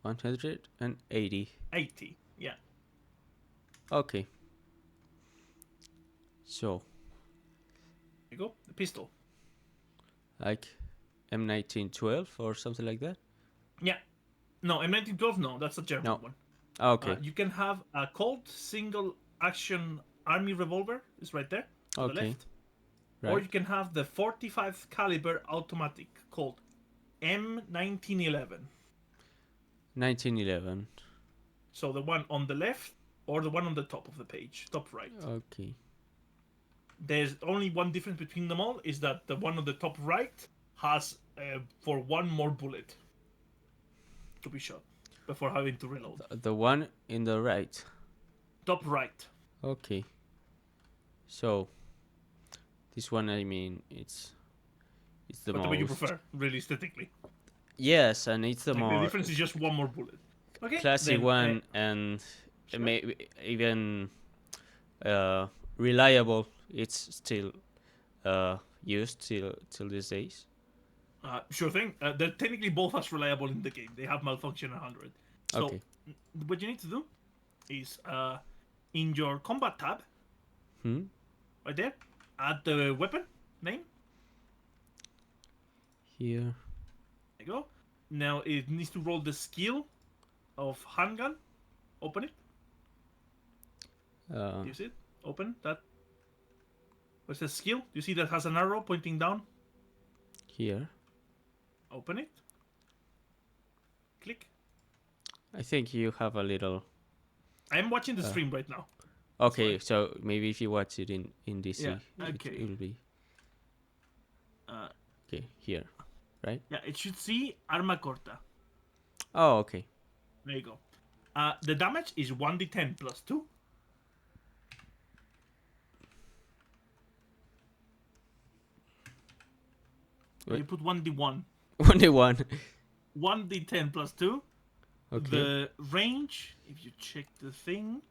180. 80, yeah. Okay. So, There you go. The pistol. like M1912 or something like that? Yeah. No, M1912, no, that's a German No. one. Okay. You can have a Colt single-action army revolver. It's right there on the Okay. left. Right. Or you can have the 45 caliber automatic called M1911. 1911. So the one on the left or the one on the top of the page, top right. Okay. There's only one difference between them all, is that the one on the top right has for 1 more bullet to be shot before having to reload. The one in the right. Top right. Okay. So, this one, I mean, it's the But the most. way you prefer, really aesthetically. Yes, and it's the Like, more the difference is just 1 more bullet. Okay. classy then, one and sure. maybe even reliable. It's still used till these days. Sure thing. They're technically both as reliable in the game. They have malfunction 100. So Okay. what you need to do is in your combat tab, right there, add the weapon name. Here. There you go. Now it needs to roll the skill of handgun. Open it. Do you see it? Open that. What's the skill? Do you see that has an arrow pointing down? Here. Open it. Click. I think you have a little. I am watching the stream right now. Okay, so maybe if you watch it in DC, Yeah, okay. it will be. Okay, here, right? Yeah, it should see arma corta. Oh, okay. There you go. The damage is 1d10 plus 2. Wait. You put 1d1. Only one. 1d10 plus 2. Okay. The range, if you check the thing,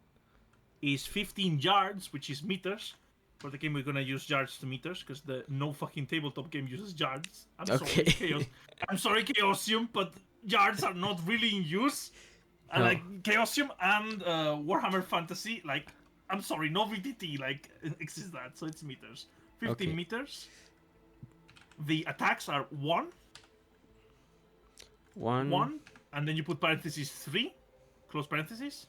is 15 yards, which is meters. For the game, we're gonna use yards to meters because the no fucking tabletop game uses yards. I'm Okay. sorry, Chaos. I'm sorry, Chaosium, but yards are not really in use. No. Like Chaosium and Warhammer Fantasy, like I'm sorry, no VTT like exists that, so it's meters. 15 Okay. meters. The attacks are 1, One. 1, and then you put parentheses 3, close parentheses.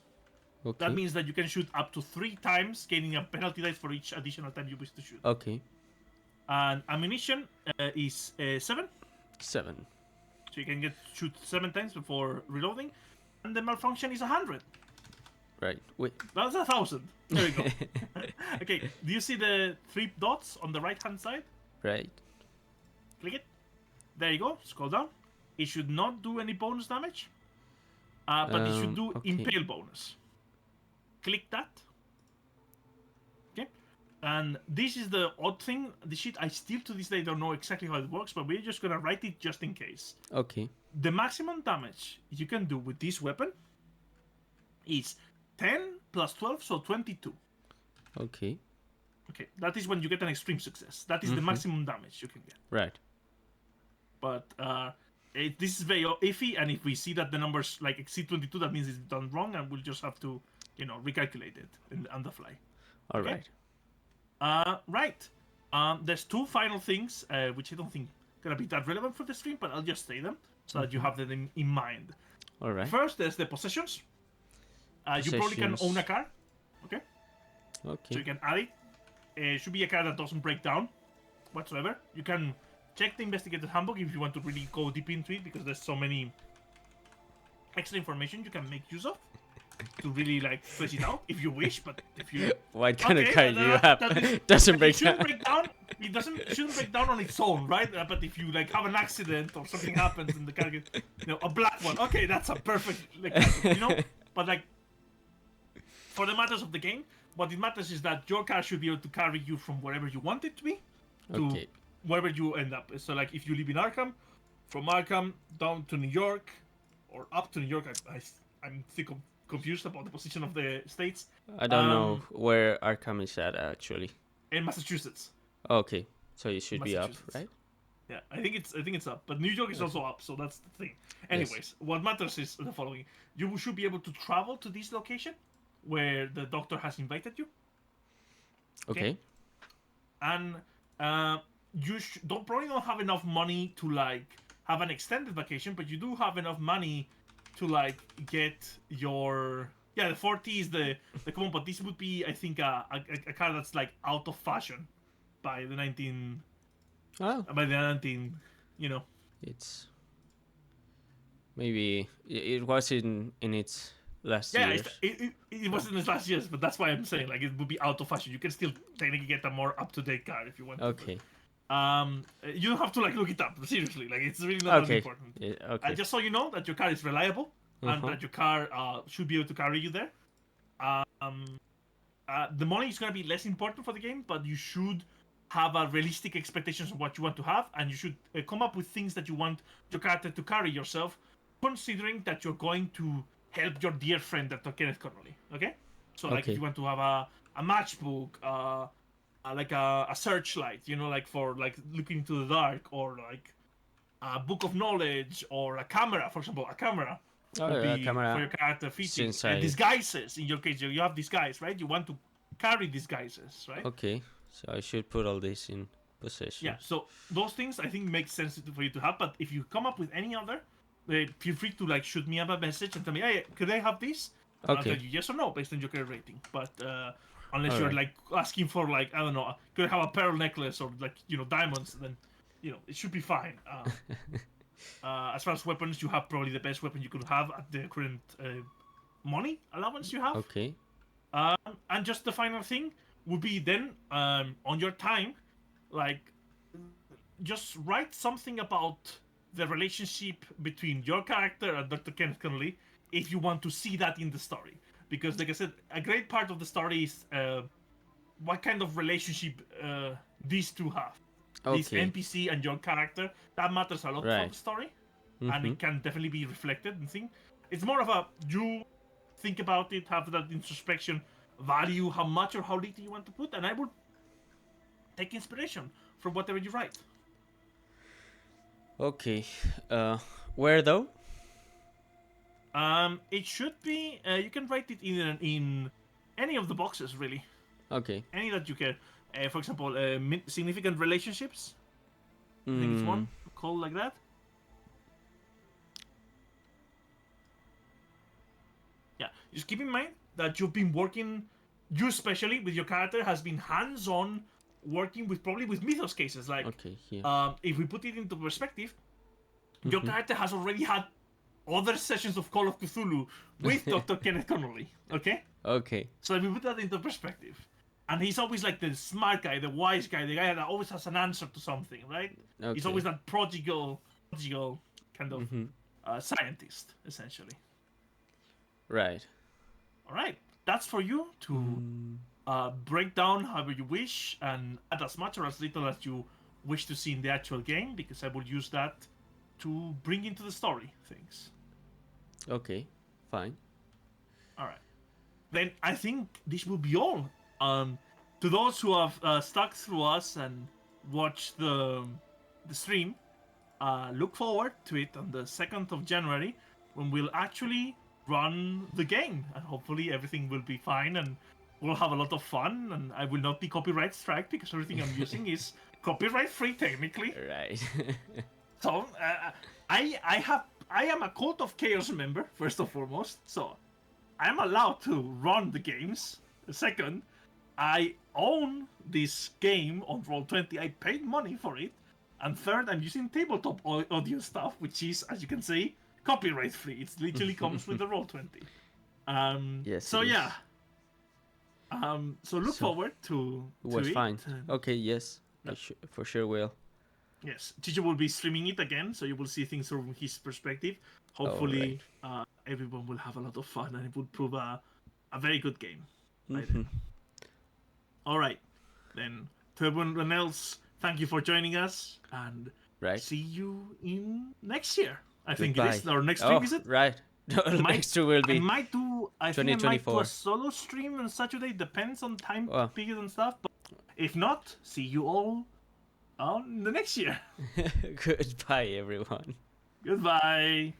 Okay. That means that you can shoot up to 3 times, gaining a penalty dice for each additional time you wish to shoot. Okay. And ammunition is 7, 7. so you can shoot 7 times before reloading. And the malfunction is 100. Right. Wait. That's 1,000. There we go. Okay, do you see the 3 dots on the right-hand side? Right. Click it. There you go. Scroll down. It should not do any bonus damage, but it should do Okay. impale bonus. Click that. Okay. And this is the odd thing. The shit, I still to this day don't know exactly how it works, but we're just gonna write it just in case. Okay. The maximum damage you can do with this weapon is 10 plus 12, so 22. Okay. Okay, that is when you get an extreme success. That is the maximum damage you can get. Right. But this is very iffy, and if we see that the numbers like exceed 22, that means it's done wrong, and we'll just have to, recalculate it on the fly. All Okay. right. There's 2 final things, which I don't think gonna be that relevant for the stream, but I'll just say them so that you have them in mind. All right. First, there's the possessions. You probably can own a car. Okay. So Okay. you can add it. It should be a car that doesn't break down whatsoever. You can check the investigator's handbook if you want to really go deep into it, because there's so many extra information you can make use of to really flesh it out if you wish. But if you What kind of Okay, car do you have? that Doesn't it break shouldn't down. break down. It shouldn't break down on its own, right? But if you have an accident or something happens and the car gets, a black one. Okay, that's a perfect, But for the matters of the game, what it matters is that your car should be able to carry you from wherever you want it to be to Okay. wherever you end up. So, if you live in Arkham, from Arkham down to New York or up to New York, I'm still confused about the position of the states. I don't know where Arkham is at actually. In Massachusetts. Okay. So it should be up, Massachusetts. right? Yeah, I think it's up, but New York is also up, so that's the thing. Anyways, what matters is the following: you should be able to travel to this location where the doctor has invited you, Okay. and you probably don't have enough money to have an extended vacation, but you do have enough money to get your the 40 is the common, but this would be, I think, a car that's out of fashion by the 19. Oh, By the 19, it's maybe it was in its last Yeah, years. it wasn't his last years, but that's why I'm saying it would be out of fashion. You can still technically get a more up-to-date car if you want. Okay. You don't have to look it up seriously. It's really not that Okay. important. Yeah, okay. Just so you know that your car is reliable and that your car should be able to carry you there. The money is going to be less important for the game, but you should have a realistic expectations of what you want to have, and you should come up with things that you want your character to carry yourself, considering that you're going to help your dear friend, Dr. Kenneth Connolly. Okay? So, if you want to have a matchbook, a searchlight, for looking into the dark, or a book of knowledge, or a camera, for example, a camera. Would be camera. for your character fitting. Since I- Disguises, in your case, you have disguise, right? You want to carry disguises, right? Okay. So I should put all this in possession. Yeah, so those things I think make sense for you to have, but if you come up with any other, feel free to shoot me up a message and tell me, hey, could I have this? And I'll Okay. tell you yes or no based on your character rating. But unless All you're right. asking for I don't know, could I have a pearl necklace or diamonds, then it should be fine. As far as weapons, you have probably the best weapon you could have at the current money allowance you have. Okay. And just the final thing would be then on your time, just write something about the relationship between your character and Dr. Kenneth Connolly if you want to see that in the story. Because, like I said, a great part of the story is what kind of relationship these two have. This Okay. NPC and your character, that matters a lot for Right. the story. And it can definitely be reflected and thing. It's more of you think about it, have that introspection, value how much or how little you want to put, and I would take inspiration from whatever you write. Okay. Where though? It should be. You can write it in any of the boxes, really. Okay. Any that you care. For example, significant relationships. I think it's one called like that. Yeah, just keep in mind that you've been working, you especially with your character has been hands-on working with probably with mythos cases. Like, Okay, yeah. if we put it into perspective, your character has already had other sessions of Call of Cthulhu with Dr. Kenneth Connolly. Okay, Okay. so if we put that into perspective, and he's always like the smart guy, the wise guy, the guy that always has an answer to something, right? Okay. He's always that prodigal kind of scientist, essentially. Right. All right, that's for you to break down however you wish and add as much or as little as you wish to see in the actual game, because I will use that to bring into the story things. Okay. Fine. All right. Then I think this will be all. To those who have stuck through us and watched the stream, look forward to it on the 2nd of January when we'll actually run the game, and hopefully everything will be fine and we'll have a lot of fun, and I will not be copyright strike because everything I'm using is copyright free technically. Right. So I am a Cult of Chaos member first and foremost, so I'm allowed to run the games. Second, I own this game on Roll20. I paid money for it. And third, I'm using tabletop audio stuff, which is, as you can see, copyright free. It literally comes with the Roll20. Yes. So it is. yeah. So look forward to It was it. fine. Okay. Yes. I for sure will. Yes, Chicho will be streaming it again, so you will see things from his perspective. Hopefully, everyone will have a lot of fun, and it will prove a very good game. All right, then to everyone else, thank you for joining us, and see you in next year. I think it is our next stream. Is it right? Next stream will be. I think I might do a solo stream on Saturday. Depends on time period and stuff. But if not, see you all on the next year. Goodbye, everyone. Goodbye.